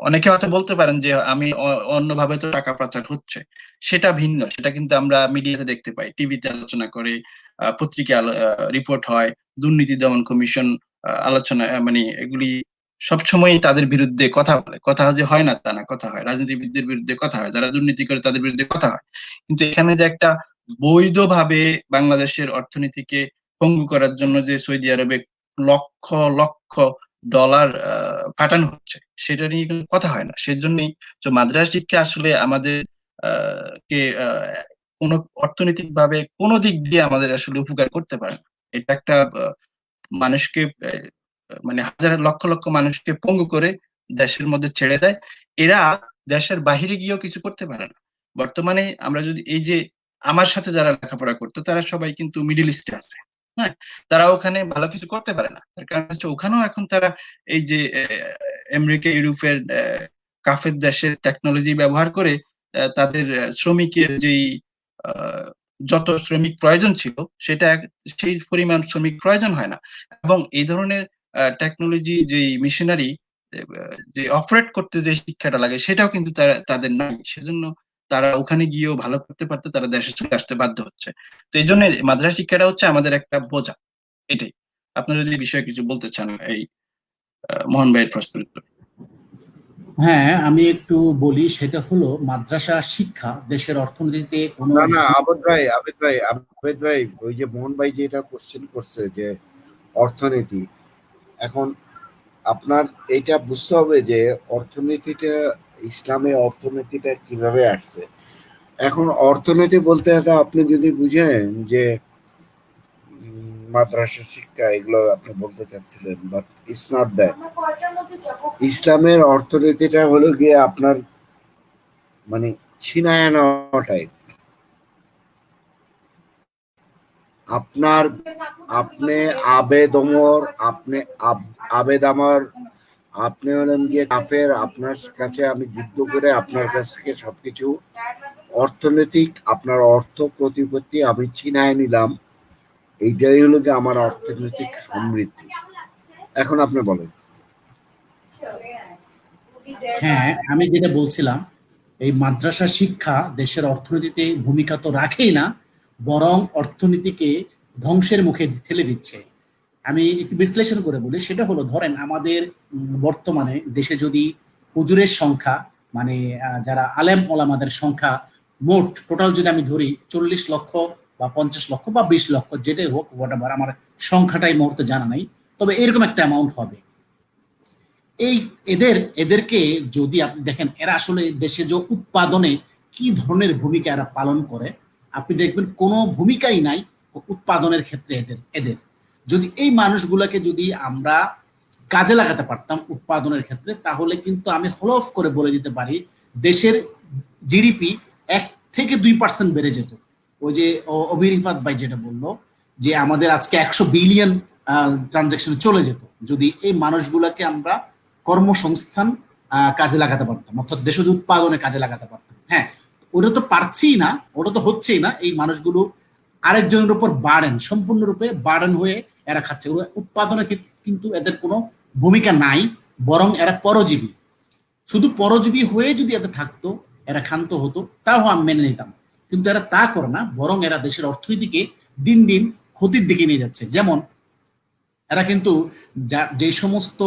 অনেকে হয়তো বলতে পারেন যে আমি অন্যভাবে তো টাকা পাচার হচ্ছে, সেটা ভিন্ন। সেটা কিন্তু আমরা মিডিয়াতে দেখতে পাই, টিভিতে আলোচনা করে, পত্রিকায় রিপোর্ট হয়, দুর্নীতি দমন কমিশন আলোচনা, মানে এগুলি সবসময় তাদের বিরুদ্ধে কথা বলে। কথা যে হয় না তা না, কথা হয়, রাজনীতিবিদদের বিরুদ্ধে কথা হয়, যারা দুর্নীতি করে তাদের বিরুদ্ধে কথা হয়। কিন্তু এখানে যে একটা বৈধভাবে বাংলাদেশের অর্থনীতিকে পঙ্গু করার জন্য যে সৌদি আরবে লক্ষ লক্ষ ডলার পাঠানো হচ্ছে, সেটা নিয়ে কিন্তু কথা হয় না। সেজন্যই তো মাদ্রাসা শিক্ষা আসলে আমাদের কে কোনো অর্থনৈতিক ভাবে কোনো দিক দিয়ে আমাদের আসলে উপকার করতে পারে না। এটা একটা মানুষকে মানে হাজার লক্ষ লক্ষ মানুষকে পঙ্গু করে দেশের মধ্যে ছেড়ে দেয়। এরা দেশের বাহিরে গিয়েও কিছু করতে পারে না। বর্তমানে আমরা যদি এই যে আমার সাথে যারা লেখাপড়া করতো, তারা সবাই কিন্তু মিডল ইস্টে আছে। হ্যাঁ, তারা ওখানে ভালো কিছু করতে পারে না, তার কারণ হচ্ছে ওখানেও এখন তারা এই যে আমেরিকা, ইউরোপের কাফের দেশের টেকনোলজি ব্যবহার করে তাদের শ্রমিকের যেই আহ, যত শ্রমিক প্রয়োজন ছিল, সেটা সেই পরিমাণ শ্রমিক প্রয়োজন হয় না। এবং এই ধরনের টেকনোলজি যে মিশনারি যে অপারেট করতে যে শিক্ষাটা লাগে, সেটাও কিন্তু তাদের নাই। সেজন্য তারা ওখানে গিয়েও ভালো করতে পারতে তারা দেশে চলে আসতে বাধ্য হচ্ছে। তো এই জন্য মাদ্রাসা শিক্ষাটা হচ্ছে আমাদের একটা বোঝা। এটাই। আপনারা যদি এই বিষয়ে কিছু বলতে চান, এই মোহন ভাইয়ের প্রশ্নের উত্তর। হ্যাঁ, আমি একটু বলি। সেটা হলো মাদ্রাসা শিক্ষা দেশের অর্থনীতিতে কোনো না না, আবেদ ভাই, ওই যে মোহন ভাই যেটা কোশ্চেন করছে যে অর্থনীতি, এখন আপনার এটা বুঝতে হবে যে অর্থনীতিটা, ইসলামে অর্থনীতিটা কিভাবে আসছে। এখন অর্থনীতি বলতে আপনি যদি বুঝেন যে মাদ্রাসা শিক্ষা, এগুলো আপনি বলতে চাচ্ছিলেন, বাট ইটস নট দ্যাট। ইসলামের অর্থনীতিটা হলো গিয়ে আপনার মানে ছিনায় নেওয়া টাইপ। আপনার আপনি আবেদ ওমর, আপনি আবেদ আমার, আপনি হলেন গিয়ে কাফের, আপনার কাছে আমি যুদ্ধ করে আপনার কাছ থেকে সবকিছু অর্থনৈতিক, আপনার অর্থ প্রতিপত্তি আমি ছিনায় নিলাম। এইটাই হলো গিয়ে আমার অর্থনৈতিক সমৃদ্ধি। এখন আপনি বলেন। হ্যাঁ, আমি যেটা বলছিলাম, এই মাদ্রাসা শিক্ষা দেশের অর্থনীতিতে ভূমিকা তো রাখেই না, বরং অর্থনীতিকে ধ্বংসের মুখে ঠেলে দিচ্ছে। আমি একটু বিশ্লেষণ করে বলি। সেটা হলো, ধরেন আমাদের বর্তমানে দেশে যদি হুজুরের সংখ্যা মানে যারা আলেম ওলামাদের সংখ্যা মোট টোটাল যদি আমি ধরি 40 লক্ষ বা 50 লক্ষ বা 20 লক্ষ যেটাই হোক হোয়াটএভার, আমার সংখ্যাটা এই মুহূর্তে জানা নাই, তবে এরকম একটা অ্যামাউন্ট হবে। এই এদেরকে যদি আপনি দেখেন, এরা আসলে দেশে যে উৎপাদনে কি ধরনের ভূমিকা এরা পালন করে, আপনি দেখবেন কোনো ভূমিকাই নাই উৎপাদনের ক্ষেত্রে এদের এদের যদি এই মানুষগুলোকে যদি আমরা কাজে লাগাতে পারতাম উৎপাদনের ক্ষেত্রে, তাহলে কিন্তু আমি হলফ করে বলে দিতে পারি দেশের জিডিপি 1 থেকে 2% বেড়ে যেত। ওই যে অবিরিফাত ভাই যেটা বললো যে আমাদের আজকে 100 বিলিয়ন ট্রানজাকশন চলে যেত যদি এই মানুষগুলোকে আমরা কর্মসংস্থান কাজে লাগাতে পারতাম, অর্থাৎ দেশজ উৎপাদনে কাজে লাগাতে পারতাম। হ্যাঁ, ওটা তো পারছি না, ওটা তো হচ্ছেই না। এই মানুষগুলো আরেকজনের উপর বার্ডেন, সম্পূর্ণরূপে বার্ডেন হয়ে এরা খাচ্ছে। উৎপাদনে কিন্তু এদের কোনো ভূমিকা নাই, বরং এরা পরজীবী। শুধু পরজীবী হয়ে যদি এদের থাকতো, এরা ক্ষান্ত হতো, তাও আমি মেনে নিতাম। কিন্তু এরা তা করে না, বরং এরা দেশের অর্থনীতিকে দিন দিন ক্ষতির দিকে নিয়ে যাচ্ছে। যেমন এরা কিন্তু যে সমস্ত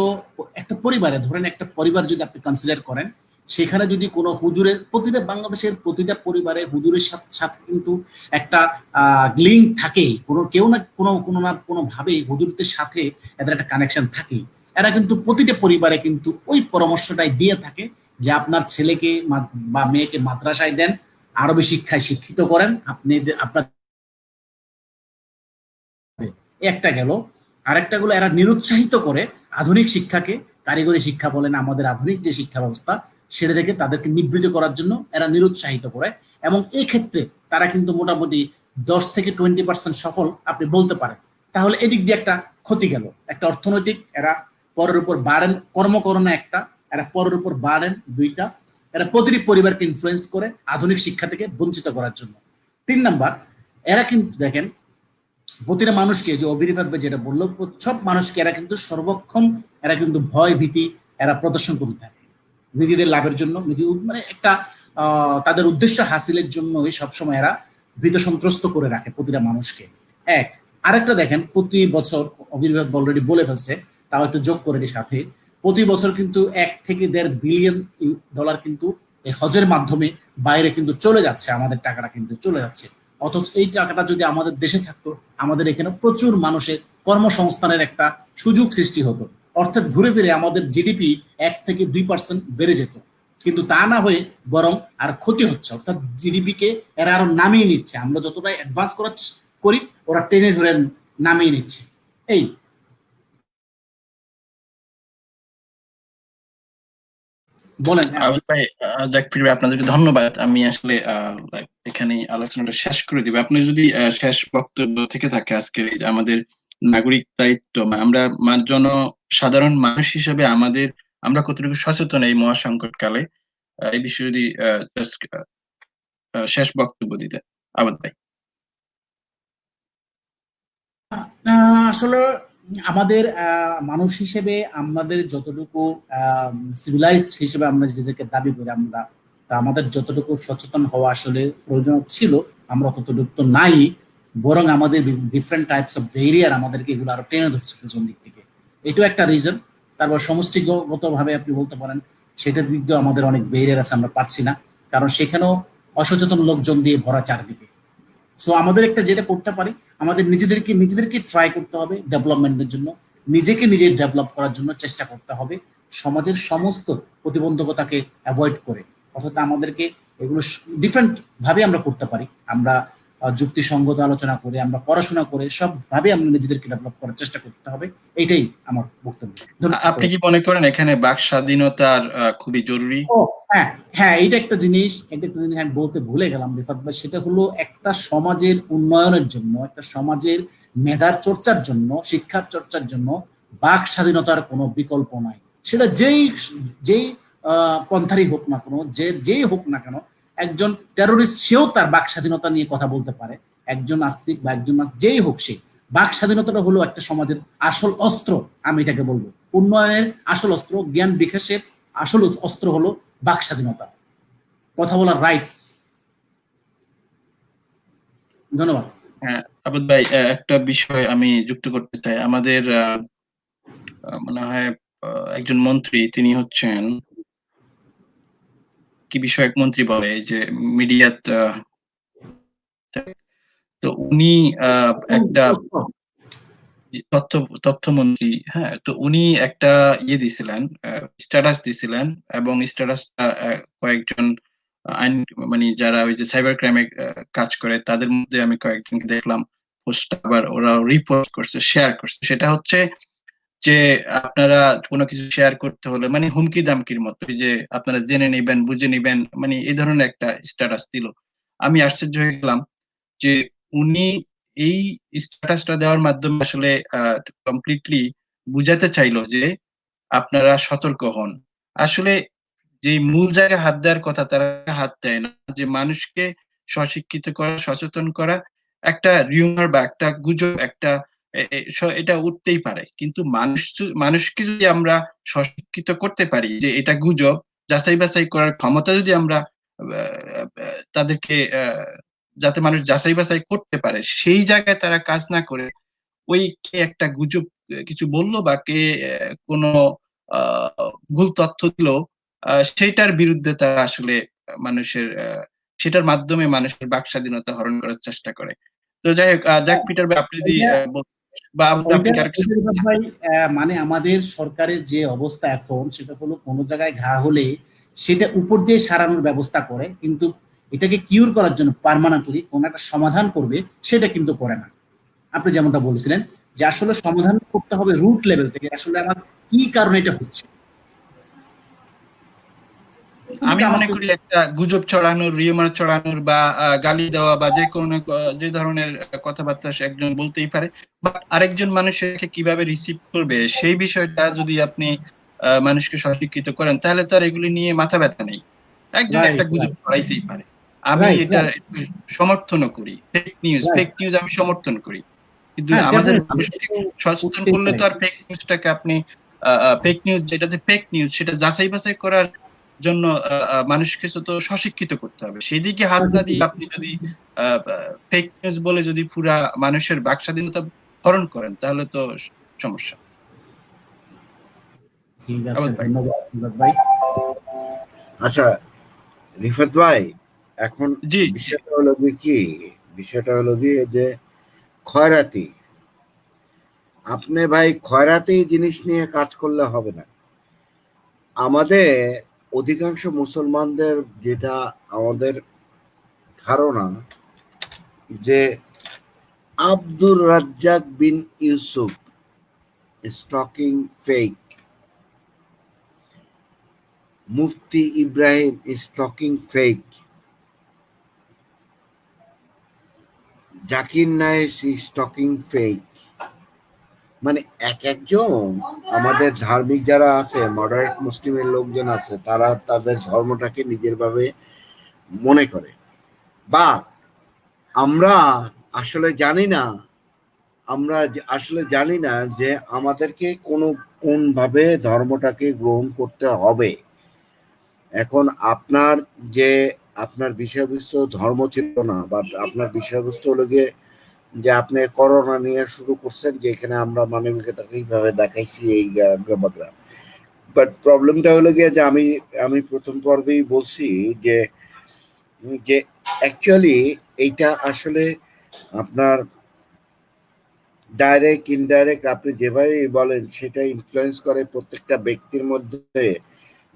একটা পরিবারে, ধরেন একটা পরিবার যদি আপনি কনসিডার করেন, সেখানে যদি কোনো হুজুরের, প্রতিটা বাংলাদেশের প্রতিটা পরিবারে হুজুরের সাথে কিন্তু একটা লিঙ্ক থাকেই, কোনো কেউ না কোনো ভাবে হুজুরদের সাথে এদের একটা কানেকশন থাকেই। এরা কিন্তু প্রতিটা পরিবারে কিন্তু ওই পরামর্শটাই দিয়ে থাকে যে আপনার ছেলেকে বা মেয়েকে মাদ্রাসায় দেন, আরবি শিক্ষায় শিক্ষিত করেন, আপনি আপনার একটা গেল। আরেকটা গুলো এরা নিরুৎসাহিত করে আধুনিক শিক্ষাকে, কারিগরি শিক্ষা বলেন, আমাদের আধুনিক যে শিক্ষা ব্যবস্থা সেটা থেকে তাদেরকে নিবৃত করার জন্য এরা নিরুৎসাহিত করে। এবং এই ক্ষেত্রে তারা কিন্তু মোটামুটি 10 থেকে 20% সফল আপনি বলতে পারেন। তাহলে এদিক দিয়ে একটা ক্ষতি গেল, একটা অর্থনৈতিক, এরা পরের উপর বাড়েন, কর্মকরণে একটা, এরা পরের উপর বাড়েন দুইটা, এরা প্রতিটি পরিবারকে ইনফ্লুয়েন্স করে আধুনিক শিক্ষা থেকে বঞ্চিত করার জন্য। 3 নাম্বার, এরা কিন্তু দেখেন প্রতিটা মানুষকে, যে অভিরিফাত ভাই যেটা বললো, সব মানুষকে এরা কিন্তু সর্বক্ষণ এরা কিন্তু ভয় ভীতি এরা প্রদর্শন করতে থাকে নিজেদের লাভের জন্য, মানে একটা তাদের উদ্দেশ্য হাসিলের জন্যই সবসময় এরা ভীত সন্ত্রস্ত করে রাখে প্রতিটা মানুষকে। এক, আরেকটা দেখেন, প্রতি বছর অভিরিফাত অলরেডি বলে ফেলছে, তাও একটু যোগ করে দিই সাথে, প্রতি বছর কিন্তু 1 থেকে 1.5 বিলিয়ন ডলার কিন্তু এই হজের মাধ্যমে বাইরে কিন্তু চলে যাচ্ছে, আমাদের টাকাটা কিন্তু চলে যাচ্ছে। অথচ এই টাকাটা যদি আমাদের দেশে থাকতো, আমাদের এখানে প্রচুর মানুষের কর্মসংস্থানের একটা সুযোগ সৃষ্টি হতো, অর্থাৎ ঘুরে ফিরে আমাদের জিডিপি 1 থেকে 2% বেড়ে যেত। কিন্তু তা না হয়ে বরং আর ক্ষতি হচ্ছে, অর্থাৎ জিডিপি কে এরা আরো নামিয়ে নিচ্ছে। আমরা যতটা অ্যাডভান্স করি, ওরা টেনে ধরে নামিয়ে নিচ্ছে। এই বলেন। ভাই, জাকির ভাই, আপনাদেরকে ধন্যবাদ। আমি আসলে এখানে আলোচনাটা শেষ করে দিব। আপনি যদি শেষ বক্তব্য থেকে থাকে আজকের এই যে আমাদের নাগরিক দায়িত্ব, আমরা সাধারণ মানুষ হিসেবে আমরা কতটুকু সচেতন এই মহাসংকট কালে, এই বিষয়ে যদি just, শেষ বক্তব্য দিতেন আবাদ ভাই। আসলে আমাদের মানুষ হিসেবে আমাদের যতটুকু সিভিলাইজড হিসেবে আমরা নিজেদেরকে দাবি করি, আমরা আমাদের যতটুকু সচেতন হওয়া আসলে প্রয়োজন ছিল, আমরা ততটুকু তো নাই, বরং আমাদের ডিফারেন্ট টাইপস অফ ভেরিয়ার আমাদেরকে এগুলো আরো টেনে ধরছে পিছন দিক থেকে। এটাও একটা রিজন। তারপর সমষ্টিগত ভাবে আপনি বলতে পারেন, সেটার দিক দিয়েও আমাদের অনেক ভেরিয়ার আছে, আমরা পারছি না, কারণ সেখানেও অসচেতন লোকজন দিয়ে ভরা চারদিকে। সো আমাদের একটা যেটা করতে পারি, আমাদের নিজেদেরকে ট্রাই করতে হবে ডেভেলপমেন্টের জন্য, নিজেকে নিজে ডেভেলপ করার জন্য চেষ্টা করতে হবে, সমাজের সমস্ত প্রতিবন্ধকতাকে অ্যাভয়েড করে। অর্থাৎ আমাদেরকে এগুলো ডিফারেন্ট ভাবে আমরা করতে পারি। আমরা যুক্তিসঙ্গত আলোচনা করে, আমরা পড়াশোনা করে, সব ভাবে আমরা নিজেদেরকে ডেভেলপ করার চেষ্টা করতে হবে। এইটাই আমার বক্তব্য। আপনি কি মনে করেন এখানে বাক স্বাধীনতার খুবই জরুরি? ও হ্যাঁ, হ্যাঁ, এইটা একটা জিনিস আমি বলতে ভুলে গেলাম রিফাত ভাই, সেটা হলো একটা সমাজের উন্নয়নের জন্য, একটা সমাজের মেধার চর্চার জন্য, শিক্ষার চর্চার জন্য বাক স্বাধীনতার কোনো বিকল্প নাই। সেটা যেই পন্থারই হোক না কেন, যেই হোক না কেন, একজন টেরোরিস্ট সেও তার বাক স্বাধীনতা নিয়ে কথা বলতে পারে, একজন নাস্তিক বা একজন যেই হোক, সে বাক স্বাধীনতাটা হলো একটা সমাজের আসল অস্ত্র। আমি এটাকে বলবো উন্নয়নের আসল অস্ত্র, জ্ঞান বিকাশের আসল অস্ত্র হলো বাক স্বাধীনতা, কথা বলার রাইটস। ধন্যবাদ। হ্যাঁ আবাদ ভাই, একটা বিষয় আমি যুক্ত করতে চাই। আমাদের মনে হয় একজন মন্ত্রী, তিনি হচ্ছেন কি বিষয়ক মন্ত্রী বলে, এই যে মিডিয়া, তো উনি একটা তথ্য তথ্যমন্ত্রী, হ্যাঁ, তো উনি একটা ইয়ে দিছিলেন, স্ট্যাটাস দিছিলেন, এবং স্ট্যাটাসটা কয়েকজন আইন মানে যারা ওই যে সাইবার ক্রাইমে কাজ করে তাদের মধ্যে আমি কয়েকজনকে দেখলাম পোস্ট, আবার ওরা রিপোস্ট করছে, শেয়ার করছে। সেটা হচ্ছে যে আপনারা কোনো কিছু শেয়ার করতে হলে মানে হুমকি দামকির মতো, এই যে আপনারা জেনে নেবেন, বুঝে নেবেন, মানে এই ধরনের একটা স্ট্যাটাস দিল। আমি আশ্চর্য হয়ে গেলাম যে উনি এই স্ট্যাটাসটা দেওয়ার মাধ্যমে আসলে কমপ্লিটলি বুঝাতে চাইলো যে আপনারা সতর্ক হন। আসলে যে মূল জায়গায় হাত দেওয়ার কথা তারা হাত দেয় না, যে মানুষকে স্বশিক্ষিত করা, সচেতন করা। একটা রিউমার বা একটা গুজব, একটা এটা উঠতেই পারে, কিন্তু মানুষকে যদি আমরা স্বশিক্ষিত করতে পারি যে এটা গুজব, যাচাই বাছাই করার ক্ষমতা যদি আমরা তাদেরকে যাতে মানুষ যাচাই বাছাই করতে পারে, সেই জায়গায় তারা কাজ না করে ওই কে একটা গুজব কিছু বললো বা কে কোনো ভুল তথ্য দিল, সেইটার বিরুদ্ধে তারা আসলে মানুষের সেটার মাধ্যমে মানুষের বাক স্বাধীনতা হরণ করার চেষ্টা করে। তো যাই হোক, যাক পিটার ভাই, আপনি যদি বা আপনি ওইটা কি আরো কিছু ওইটা বলছেন? ভাই, মানে আমাদের সরকারের যে অবস্থা এখন, সেটা হলো কোনো জায়গায় ঘা হলে সেটা উপর দিয়ে সারানোর ব্যবস্থা করে, কিন্তু এটাকে কিউর করার জন্য পার্মানেন্টলি কোন একটা সমাধান করবে সেটা কিন্তু করে না। আপনি যেমনটা বলছিলেন যে আসলে সমাধান করতে হবে রুট লেভেল থেকে, আসলে আমার কি কারণে এটা হচ্ছে। আমি কিন্তু মনে আমাকে করি একটা গুজব ছড়ানোর, রিউমার ছড়ানোর বা গালি দেওয়া বা যে কোনো যে ধরনের কথাবার্তা সে একজন বলতেই পারে, বাট আরেকজন মানুষ সেটাকে কিভাবে রিসিভ করবে সেই বিষয়টা যদি আপনি মানুষকে সশিক্ষিত করেন, তাহলে তো আর এগুলি নিয়ে মাথা ব্যথা নেই। একজন একটা রাইট গুজব রাইট ছড়াইতেই পারে। আমি রাইট এটা রাইট সমর্থনও করি। রাইট ফেক নিউজ আমি সমর্থন করি। কিন্তু হ্যাঁ, আমাদের ডেফিনেটলি এটা মানুষকে তো সচেতন করতেই করলে পারে। তো আর ফেক নিউজটাকে আপনি ফেক নিউজ, যেটা যে ফেক নিউজ সেটা যাচাই বাছাই করার জন্য মানুষকে তো শিক্ষিত করতে হবে। সেদিকে হাত না দিয়ে আপনি যদি ফেক নিউজ বলে যদি পুরা মানুষের বাক স্বাধীনতা হরণ করেন, তাহলে তো সমস্যা। ঠিক আছে, আবাদ ভাই। ধন্যবাদ ধন্যবাদ ভাই। আচ্ছা রিফাত ভাই, এখন জি, জি। বিষয়টা হলো কি যে খয়রাতি, আপনি ভাই খয়রাতি জিনিস নিয়ে কাজ করলে হবে না। আমাদের অধিকাংশ মুসলমানদের যেটা আমাদের ধারণা যে আব্দুর রাজ্জাক বিন Yusuf is talking fake, Mufti Ibrahim is talking fake, Zakir Naik is talking fake। মানে এক একজন আমাদের ধার্মিক যারা আছে, মডারেট মুসলিমের লোকজন আছে, তারা তাদের ধর্মটাকে নিজের ভাবে মনে করে, বা আমরা আসলে জানি না, যে আমাদেরকে কোন ভাবে ধর্মটাকে গ্রহণ করতে হবে। এখন যে আপনার বিষয়বস্তু ধর্ম ছিল না, বা আপনার বিষয়বস্তু হলো গিয়ে যে আপনি করোনা নিয়ে শুরু করছেন, যে এখানে আমরা মানবিকতাকে এইভাবে দেখাইছি এই গ্রামাগ্রা। বাট প্রবলেমটা হলো গিয়ে যে আমি প্রথম পর্বেই বলছি যে যে অ্যাকচুয়ালি এইটা আসলে আপনার ডাইরেক্ট ইনডাইরেক্ট আপনি যেভাবে বলেন সেটা ইনফ্লুয়েন্স করে প্রত্যেকটা ব্যক্তির মধ্যে,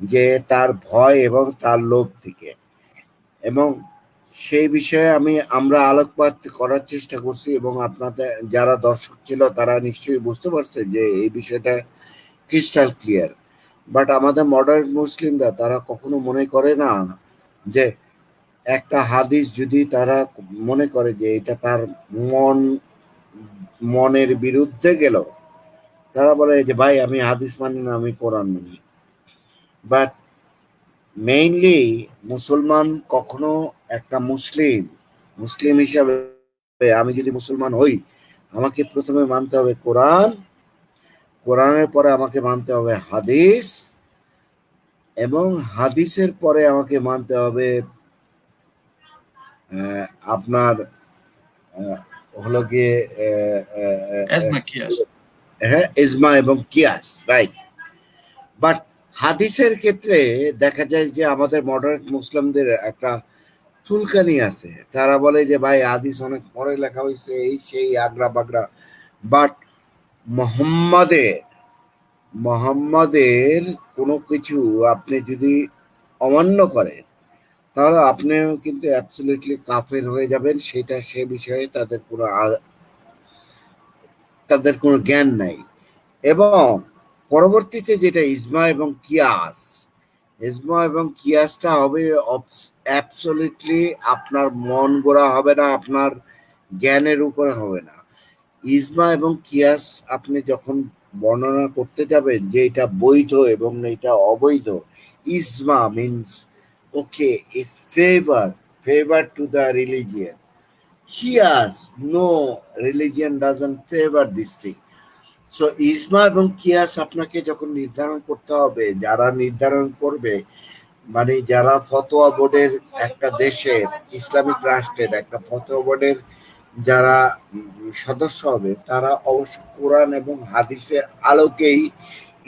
যে তার ভয় এবং তার লোভ থেকে। এবং সেই বিষয়ে আমরা আলোকপাত করার চেষ্টা করছি, এবং আপনাদের যারা দর্শক ছিল তারা নিশ্চয়ই বুঝতে পারছে যে এই বিষয়টা ক্রিস্টাল ক্লিয়ার। বাট আমাদের মডার্ন মুসলিমরা তারা কখনো মনে করে না যে একটা হাদিস যদি তারা মনে করে যে এটা তার মনের বিরুদ্ধে গেল, তারা বলে যে ভাই আমি হাদিস মানি না, আমি কোরআন মানি। বাট মেইনলি মুসলমান কখনো একটা মুসলিম হিসাবে আমি যদি মুসলমান হই, আমাকে প্রথমে মানতে হবে কোরআন, কোরআনের পরে আমাকে মানতে হবে হাদিস, এবং হাদিসের পরে আমাকে মানতে হবে আপনার হলো গিয়ে এজমা কিয়াস। হ্যাঁ, ইজমা এবং কিয়াস, রাইট। বাট হাদিসের ক্ষেত্রে দেখা যায় যে আমাদের মডারেট মুসলিমদের একটা চুলকানি আছে, তারা বলে যে ভাই হাদিস অনেক পরে লেখা হয়েছে, এই সেই আগরা বাগরা। বাট মোহাম্মদের মোহাম্মদের কোনো কিছু আপনি যদি অমান্য করেন, তাহলে আপনিও কিন্তু অ্যাবসলিউটলি কাফের হয়ে যাবেন। সেটা সে বিষয়ে তাদের কোনো জ্ঞান নাই। এবং পরবর্তীতে যেটা ইজমা এবং কিয়াস, ইজমা এবং কিয়াসটা হবে অ্যাবসলিউটলি আপনার মন গড়া হবে না, আপনার জ্ঞানের উপরে হবে না। ইজমা এবং কিয়াস আপনি যখন বর্ণনা করতে যাবেন যে এটা বৈধ এবং এটা অবৈধ, ইজমা means okay is favour to the religion, কিয়াস no, religion doesn't favour this thing. So ইজমা এবং কিয়াস আপনাকে যখন নির্ধারণ করতে হবে, যারা নির্ধারণ করবে মানে যারা ফতোয়া বোর্ডের, একটা দেশের ইসলামিক রাষ্ট্রের একটা ফতোয়া বোর্ডের যারা সদস্য হবে, তারা অবশ্য কোরআন এবং হাদিসের আলোকেই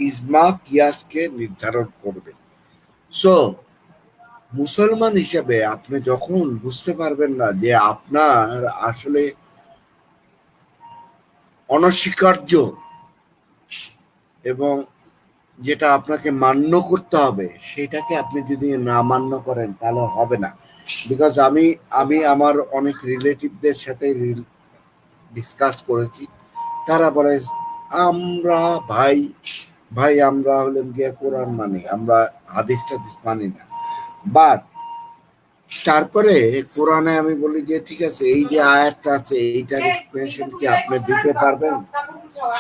ইজমা কিয়াসকে নির্ধারণ করবে। সো মুসলমান হিসেবে আপনি যখন বুঝতে পারবেন না যে আপনার আসলে অনস্বীকার্য এবং যেটা আপনাকে মান্য করতে হবে, সেটাকে আপনি যদি না মান্য করেন তাহলে হবে না। বিকজ আমি আমি আমার অনেক রিলেটিভদের সাথে ডিসকাস করেছি, তারা বলে আমরা ভাই ভাই আমরা হলেন গিয়ে কোরআন মানি, আমরা হাদিস টাদিস মানি না। বাট তারপরে কোরআনে আমি বলি যে ঠিক আছে, এই যে আয়াতটা আছে এইটার এক্সপ্লেনেশন কি আপনি দিতে পারবেন?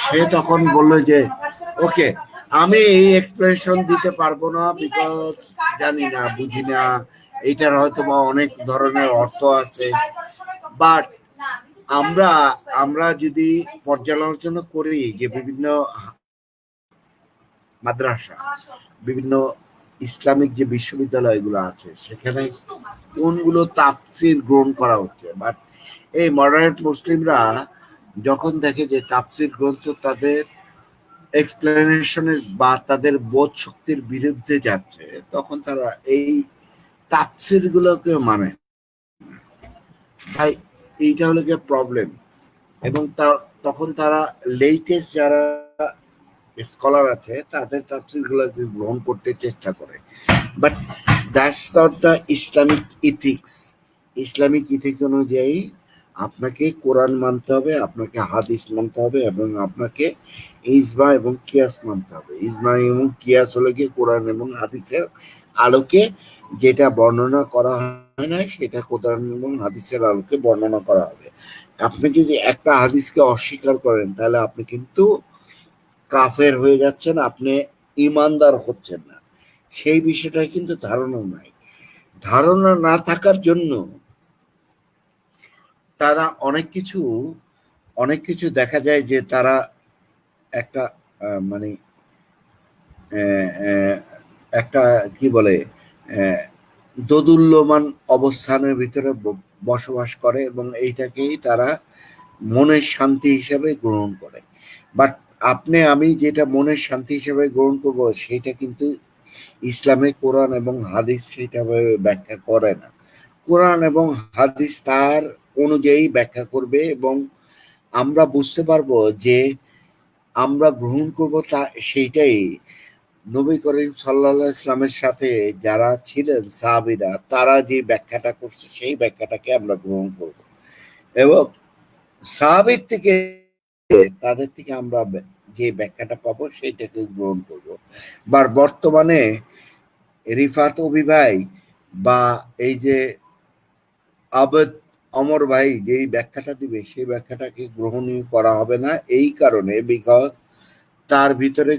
সে তখন বললো যে ওকে, আমি এই এক্সপ্লেনেশন দিতে পারবো না, বিকজ জানি না, বুঝি না, এইটার হয়তো বা অনেক ধরনের অর্থ আছে। বাট আমরা আমরা যদি পর্যালোচনা করি যে বিভিন্ন মাদ্রাসা, বিভিন্ন ইসলামিক যে বিশ্ববিদ্যালয়গুলো আছে, সেখানে কোনগুলো তাফসির গ্রহণ করা হচ্ছে, বাট এই মডারেট মুসলিমরা যখন দেখে যে তাফসির গ্রন্থ তাদের এক্সপ্লেনেশনের বা তাদের বোধ শক্তির বিরুদ্ধে যাচ্ছে, তখন তারা এই তাফসির গুলোকে মানে ভাই, এইটা হলো গিয়ে প্রবলেম। এবং তখন তারা লেটেস্ট যারা স্কলার আছে তাদের তাফসির গুলোকে গ্রহণ করতে চেষ্টা করে। But that's not the Islamic ethics. Islamic ethics অনুযায়ী আপনাকে কোরআন মানতে হবে, আপনাকে হাদিস মানতে হবে, এবং আপনাকে ইজমা এবং কিয়াস মানতে হবে। ইজমা এবং কিয়াস হলো গিয়ে কোরআন এবং হাদিসের আলোকে যেটা বর্ণনা করা হয় না, সেটা কোরআন এবং হাদিসের আলোকে বর্ণনা করা হবে। আপনি যদি একটা হাদিসকে অস্বীকার করেন, তাহলে আপনি কিন্তু কাফের হয়ে যাচ্ছেন, আপনি ইমানদার হচ্ছেন না। সেই বিষয়টা কিন্তু ধারণা নাই। ধারণা না থাকার জন্য তারা অনেক কিছু দেখা যায় যে তারা একটা মানে একটা কি বলে দোদুল্যমান অবস্থানের ভিতরে বসবাস করে, এবং এইটাকেই তারা মনের শান্তি হিসেবে গ্রহণ করে। বাট আমি যেটা মনের শান্তি হিসেবে গ্রহণ করব, সেটা কিন্তু ইসলামে কোরআন এবং হাদিস সেটাভাবে ব্যাখ্যা করে না। কোরআন এবং হাদিস তার অনুযায়ী ব্যাখ্যা করবে, এবং আমরা বুঝতে পারবো যে আমরা গ্রহণ করব সেইটাই। নবী করিম সাল্লাল্লাহু আলাইহি ইসলামের সাথে যারা ছিলেন সাহাবীরা, তারা যে ব্যাখ্যাটা করছে সেই ব্যাখ্যাটাকে আমরা গ্রহণ করব, এবং সাহাবীর থেকে তাদের থেকে আমরা যে ব্যাখ্যাটা পাবো সেইটাকে গ্রহণ করব। বর্তমানে রিফাত অভি ভাই বা এই যে আবেদ অমর ভাই যেই ব্যাখ্যাটা দিবে, সেই ব্যাখ্যাটাকে গ্রহণীয় করা হবে না, এই কারণে বিকজ তার ভিতরে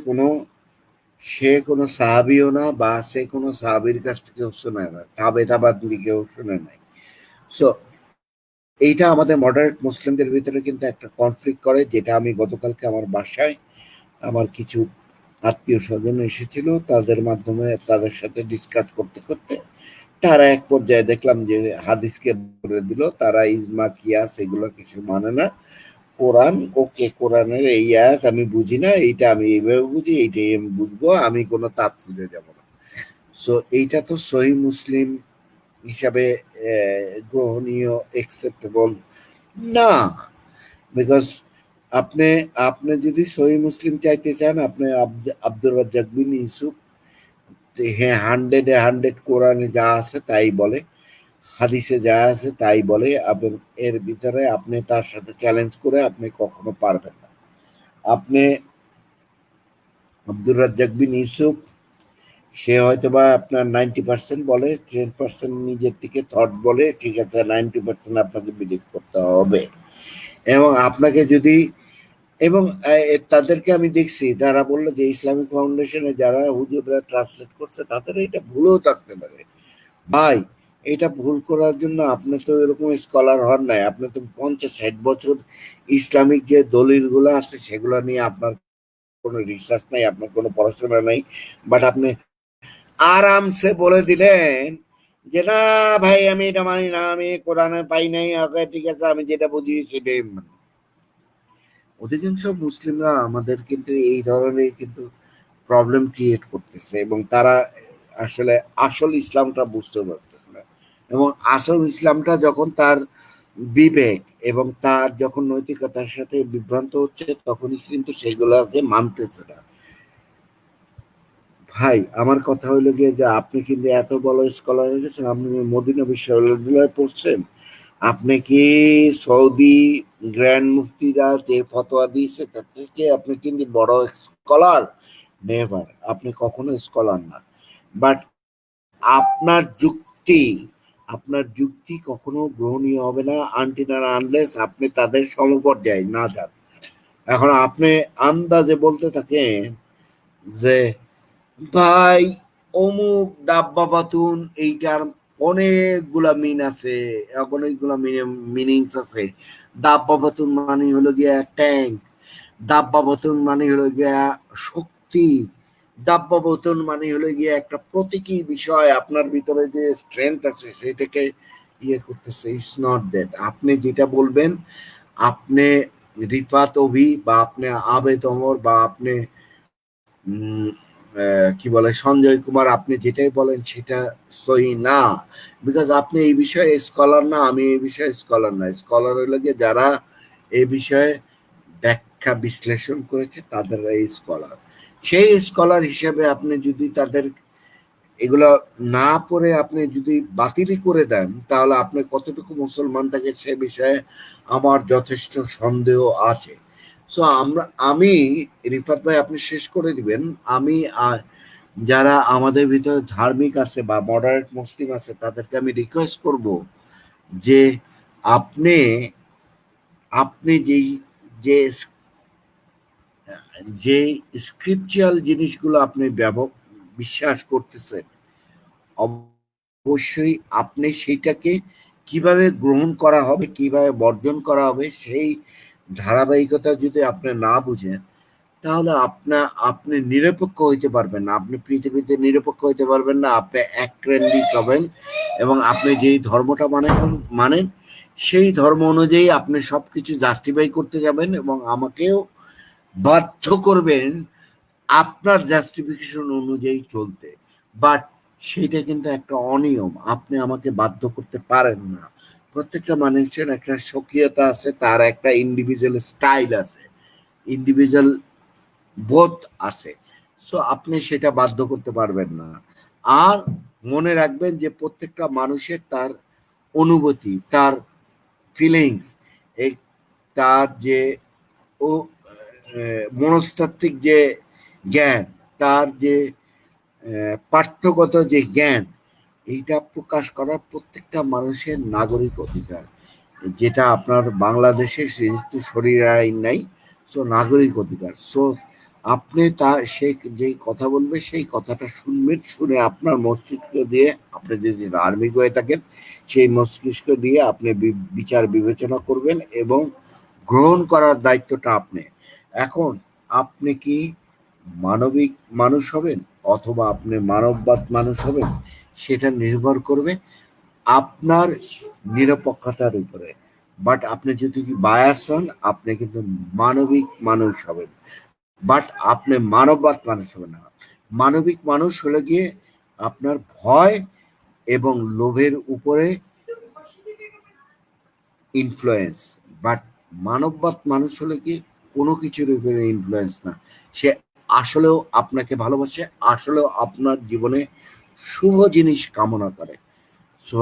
সে কোনো সাহাবিও না, বা সে কোনো সাহাবির কাছ থেকেও শোনে না, তাবেদাবাদ দিকেও শুনে নাই। সো এইটা আমাদের মডারেট মুসলিমদের ভিতরে কিন্তু একটা কনফ্লিক্ট করে, যেটা আমি গতকালকে আমার বাসায় আমার কিছু আত্মীয় স্বজন এসেছিল, তাদের মাধ্যমে তাদের সাথে ডিসকাস করতে করতে তারা এক পর্যায়ে দেখলাম যে হাদিসকে বলে দিল, তারা ইজমা কিয়াস এগুলো কিছু মানে না, কোরআন, ওকে কোরআনের এই আয়াত আমি বুঝি না, এইটা আমি এইভাবে বুঝি, এইটাই আমি বুঝবো, আমি কোনো তাফসীরে যাব না। সো এইটা তো সহিহ মুসলিম হিসাবে গ্রহণীয়, একসেপ্টেবল না। বিকজ আপনি আপনি যদি সহিহ মুসলিম চাইতে চান, আপনি আব্দুর রাজ্জাক বিন ইউসুফ, হ্যাঁ, 100-100 কোরআনে যা আছে তাই বলে, হাদিসে যা আছে তাই বলে, এবং এর ভিতরে আপনি তার সাথে চ্যালেঞ্জ করে আপনি কখনো পারবেন না। আপনি আব্দুর রাজ্জাক বিন ইউসুফ, সে হয়তোবা আপনার 90% বলে, 10% নিজের থেকে থট বলে, ঠিক আছে, 90% আপনাকে বিলিভ করতে হবে। এবং আপনাকে যদি, এবং তাদেরকে আমি দেখছি, তারা বললো যে ইসলামিক ফাউন্ডেশনে যারা হুজুররা ট্রান্সলেট করছে তাদের এটা ভুলও থাকতে পারে। ভাই, এটা ভুল করার জন্য আপনি তো এরকম স্কলার হন নাই, আপনি তো 50-60 বছর ইসলামিক যে দলিলগুলো আছে সেগুলো নিয়ে আপনার কোনো রিসার্চ নাই, আপনার কোনো পড়াশোনা নাই, বাট আপনি আরামসে বলে দিলেন যে না ভাই আমি এটা মানি না, আমি কোরআনে পাই নাই, ওকে ঠিক আছে, আমি যেটা বুঝি সেটাই মানি। অধিকাংশ মুসলিমরা আমাদের কিন্তু এই ধরনের কিন্তু প্রবলেম ক্রিয়েট করতেছে, এবং তারা আসলে আসল ইসলামটা বুঝতে পারতেছে না। এবং আসল ইসলামটা যখন তার বিবেক এবং তার যখন নৈতিকতার সাথে বিভ্রান্ত হচ্ছে, তখনই কিন্তু সেগুলোকে মানতেছে না। ভাই, আমার কথা হইলো গিয়ে যে আপনি কিন্তু এত বড় স্কলার হয়ে গেছেন, আপনি মদিনা বিশ্ববিদ্যালয়ে পড়ছেন, আপনি কি সৌদি গ্র্যান্ড মুফতিরা যে ফতোয়া দিয়েছে তার থেকে আপনি কিন্তু বড় স্কলার? নেভার, আপনি কখনো স্কলার না। বাট আপনার যুক্তি, আপনার যুক্তি কখনো গ্রহণীয় হবে না আনটিল আর আনলেস আপনি তাদের সমপর্যায়ে না যান। এখন আপনি আন্দাজে বলতে থাকেন যে ভাই অমুক দাব্বা বাতুন, এইটার অনেকগুলা মিন আছে, অনেকগুলা মিনিংস আছে। দাব্বা বাতুন মানে হলো গিয়া ট্যাঙ্ক, দাব্বা বাতুন মানে হলো গিয়া শক্তি, দাব্বা বাতুন মানে হলো গিয়া একটা প্রতীকী বিষয়, আপনার ভিতরে যে স্ট্রেংথ আছে সেটাকে ইয়ে করতেছে। It's not that. আপনি যেটা বলবেন, আপনি রিফাত অভি বা আপনি আবেদ ওমর বা আপনি কি বলে সঞ্জয় কুমার, আপনি যেটাই বলেন সেটা সহি না। বিকজ আপনি এই বিষয়ে স্কলার না, আমি এই বিষয়ে স্কলার না। স্কলার হইলে গিয়ে যারা এই বিষয়ে ব্যাখ্যা বিশ্লেষণ করেছে তাদের এই স্কলার। সেই স্কলার হিসেবে আপনি যদি তাদের এগুলো না পড়ে আপনি যদি বাতিলই করে দেন, তাহলে আপনি কতটুকু মুসলমান থাকে সে বিষয়ে আমার যথেষ্ট সন্দেহ আছে। সো আমি রিফাত ভাই, আপনি শেষ করে দিবেন। আমি যারা আমাদের ভিতরে ধার্মিক আছে বা মডারেট মুসলিম আছে তাদেরকে আমি রিকোয়েস্ট করব যে আপনি আপনি যেই যে যে স্ক্রিপচুয়াল জিনিসগুলো আপনি বিশ্বাস করতেছেন, অবশ্যই আপনি সেইটাকে কিভাবে গ্রহণ করা হবে, কিভাবে বর্জন করা হবে, সেই ধারাবাহিকতা যদি আপনি না বুঝেন, তাহলে আপনি নিরপেক্ষ হইতে পারবেন না, আপনি পৃথিবীতে নিরপেক্ষ হইতে পারবেন না, আপনি এককেন্দ্রিক হবেন, এবং আপনি যেই ধর্মটা মানেন সেই ধর্ম অনুযায়ী আপনি সবকিছু জাস্টিফাই করতে যাবেন এবং আমাকেও বাধ্য করবেন আপনার জাস্টিফিকেশন অনুযায়ী চলতে। বাট সেটা কিন্তু একটা অনিয়ম, আপনি আমাকে বাধ্য করতে পারেন না। প্রত্যেকটা মানুষের একটা স্বকীয়তা আছে, তার একটা ইন্ডিভিজুয়াল স্টাইল আছে, ইন্ডিভিজুয়াল বোধ আছে। সো আপনি সেটা বাধ্য করতে পারবেন না। আর মনে রাখবেন যে প্রত্যেকটা মানুষের তার অনুভূতি, তার ফিলিংস, এই তার যে ও মনস্তাত্ত্বিক যে জ্ঞান, তার যে পাঠ্যগত যে জ্ঞান, এইটা প্রকাশ করার প্রত্যেকটা মানুষের নাগরিক অধিকার, যেটা আপনার বাংলাদেশে যেহেতু শরীর আইন নাই, সো নাগরিক অধিকার। সো আপনি সে যেই কথা বলবে সেই কথাটা শুনবেন, শুনে আপনার মস্তিষ্ক দিয়ে, আপনি যদি ধার্মিক হয়ে থাকেন সেই মস্তিষ্ক দিয়ে আপনি বিচার বিবেচনা করবেন এবং গ্রহণ করার দায়িত্বটা আপনি। এখন আপনি কি মানবিক মানুষ হবেন অথবা আপনি মানববাদ মানুষ হবেন, সেটা নির্ভর করবে আপনার নিরপেক্ষতার উপরে। বাট আপনি যদি বায়াস হন, আপনি কিন্তু মানবিক মানুষ হবেন, বাট আপনি মানববাদ মানুষ হবেন না। মানবিক মানুষ হলে গিয়ে আপনার ভয় এবং লোভের উপরে ইনফ্লুয়েন্স, বাট মানববাদ মানুষ হলে কি কোনো কিছুর উপরে ইনফ্লুয়েন্স না, সে আসলেও আপনাকে ভালোবাসে, আসলেও আপনার জীবনে শুভ জিনিস কামনা করে। সো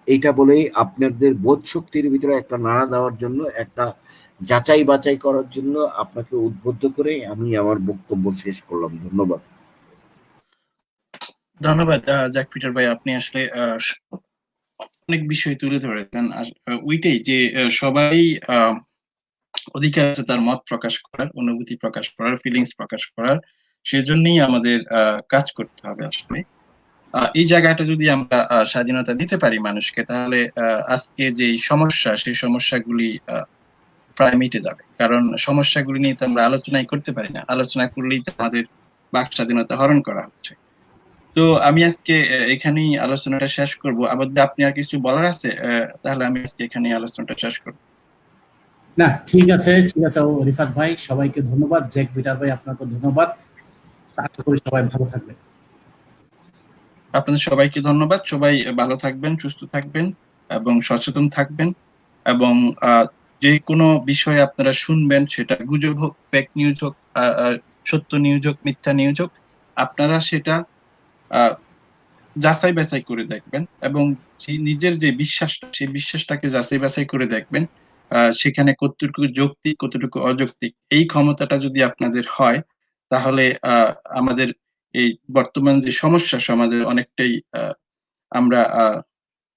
এইটা বলেই আপনাদের বোধ শক্তির ভিতরে একটা নাড়া দেওয়ার জন্য, একটা যাচাই বাছাই করার জন্য আপনাকে উদ্বুদ্ধ করে আমি আমার বক্তব্য শেষ করলাম। ধন্যবাদ। ধন্যবাদ জ্যাক পিটার ভাই, আপনি আসলে অনেক বিষয় তুলে ধরেছেন। ওইটাই যে সবাই অধিকার আছে তার মত প্রকাশ করার, অনুভূতি প্রকাশ করার, ফিলিংস প্রকাশ করার। সেজন্যই আমাদের কাজ করতে হবে আসলে। এই জায়গাটা যদি আমরা স্বাধীনতা দিতে পারি মানুষকে, তাহলে আজকে যে সমস্যা, সেই সমস্যাগুলি প্রায় মিটে যাবে। কারণ সমস্যাগুলি নিয়ে তো আমরা আলোচনাই করতে পারি না, আলোচনা করলেই তো আমাদের বাক স্বাধীনতা হরণ করা হচ্ছে। তো আমি আজকে এখানেই আলোচনাটা শেষ করব। আবার যদি আপনি আর কিছু বলার আছে, তাহলে আমি আজকে এখানেই আলোচনাটা শেষ করব। না, ঠিক আছে, ঠিক আছে। ও রিফাত ভাই, সবাইকে ধন্যবাদ। জ্যাক পিটার ভাই, আপনাকে ধন্যবাদ। আশা করি সবাই ভালো থাকবেন। আপনাদের সবাইকে ধন্যবাদ। সবাই ভালো থাকবেন, সুস্থ থাকবেন এবং সচেতন থাকবেন। এবং যে কোনো বিষয়ে আপনারা শুনবেন, সেটা গুজব হোক, ফেক নিউজ হোক, সত্য নিউজ হোক, মিথ্যা নিউজ হোক, আপনারা সেটা যাচাই বাছাই করে দেখবেন এবং নিজের যে বিশ্বাসটা, সেই বিশ্বাসটাকে যাচাই বাছাই করে দেখবেন সেখানে কতটুকু যৌক্তিক, কতটুকু অযৌক্তিক। এই ক্ষমতাটা যদি আপনাদের হয়, তাহলে আমাদের এই বর্তমান যে সমস্যা সমাজে, অনেকটাই আমরা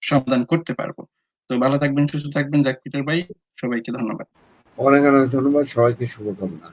সমাধান করতে পারবো। তো ভালো থাকবেন, সুস্থ থাকবেন জ্যাক পিটার ভাই, সবাইকে ধন্যবাদ। অনেক অনেক ধন্যবাদ, সবাইকে শুভকামনা।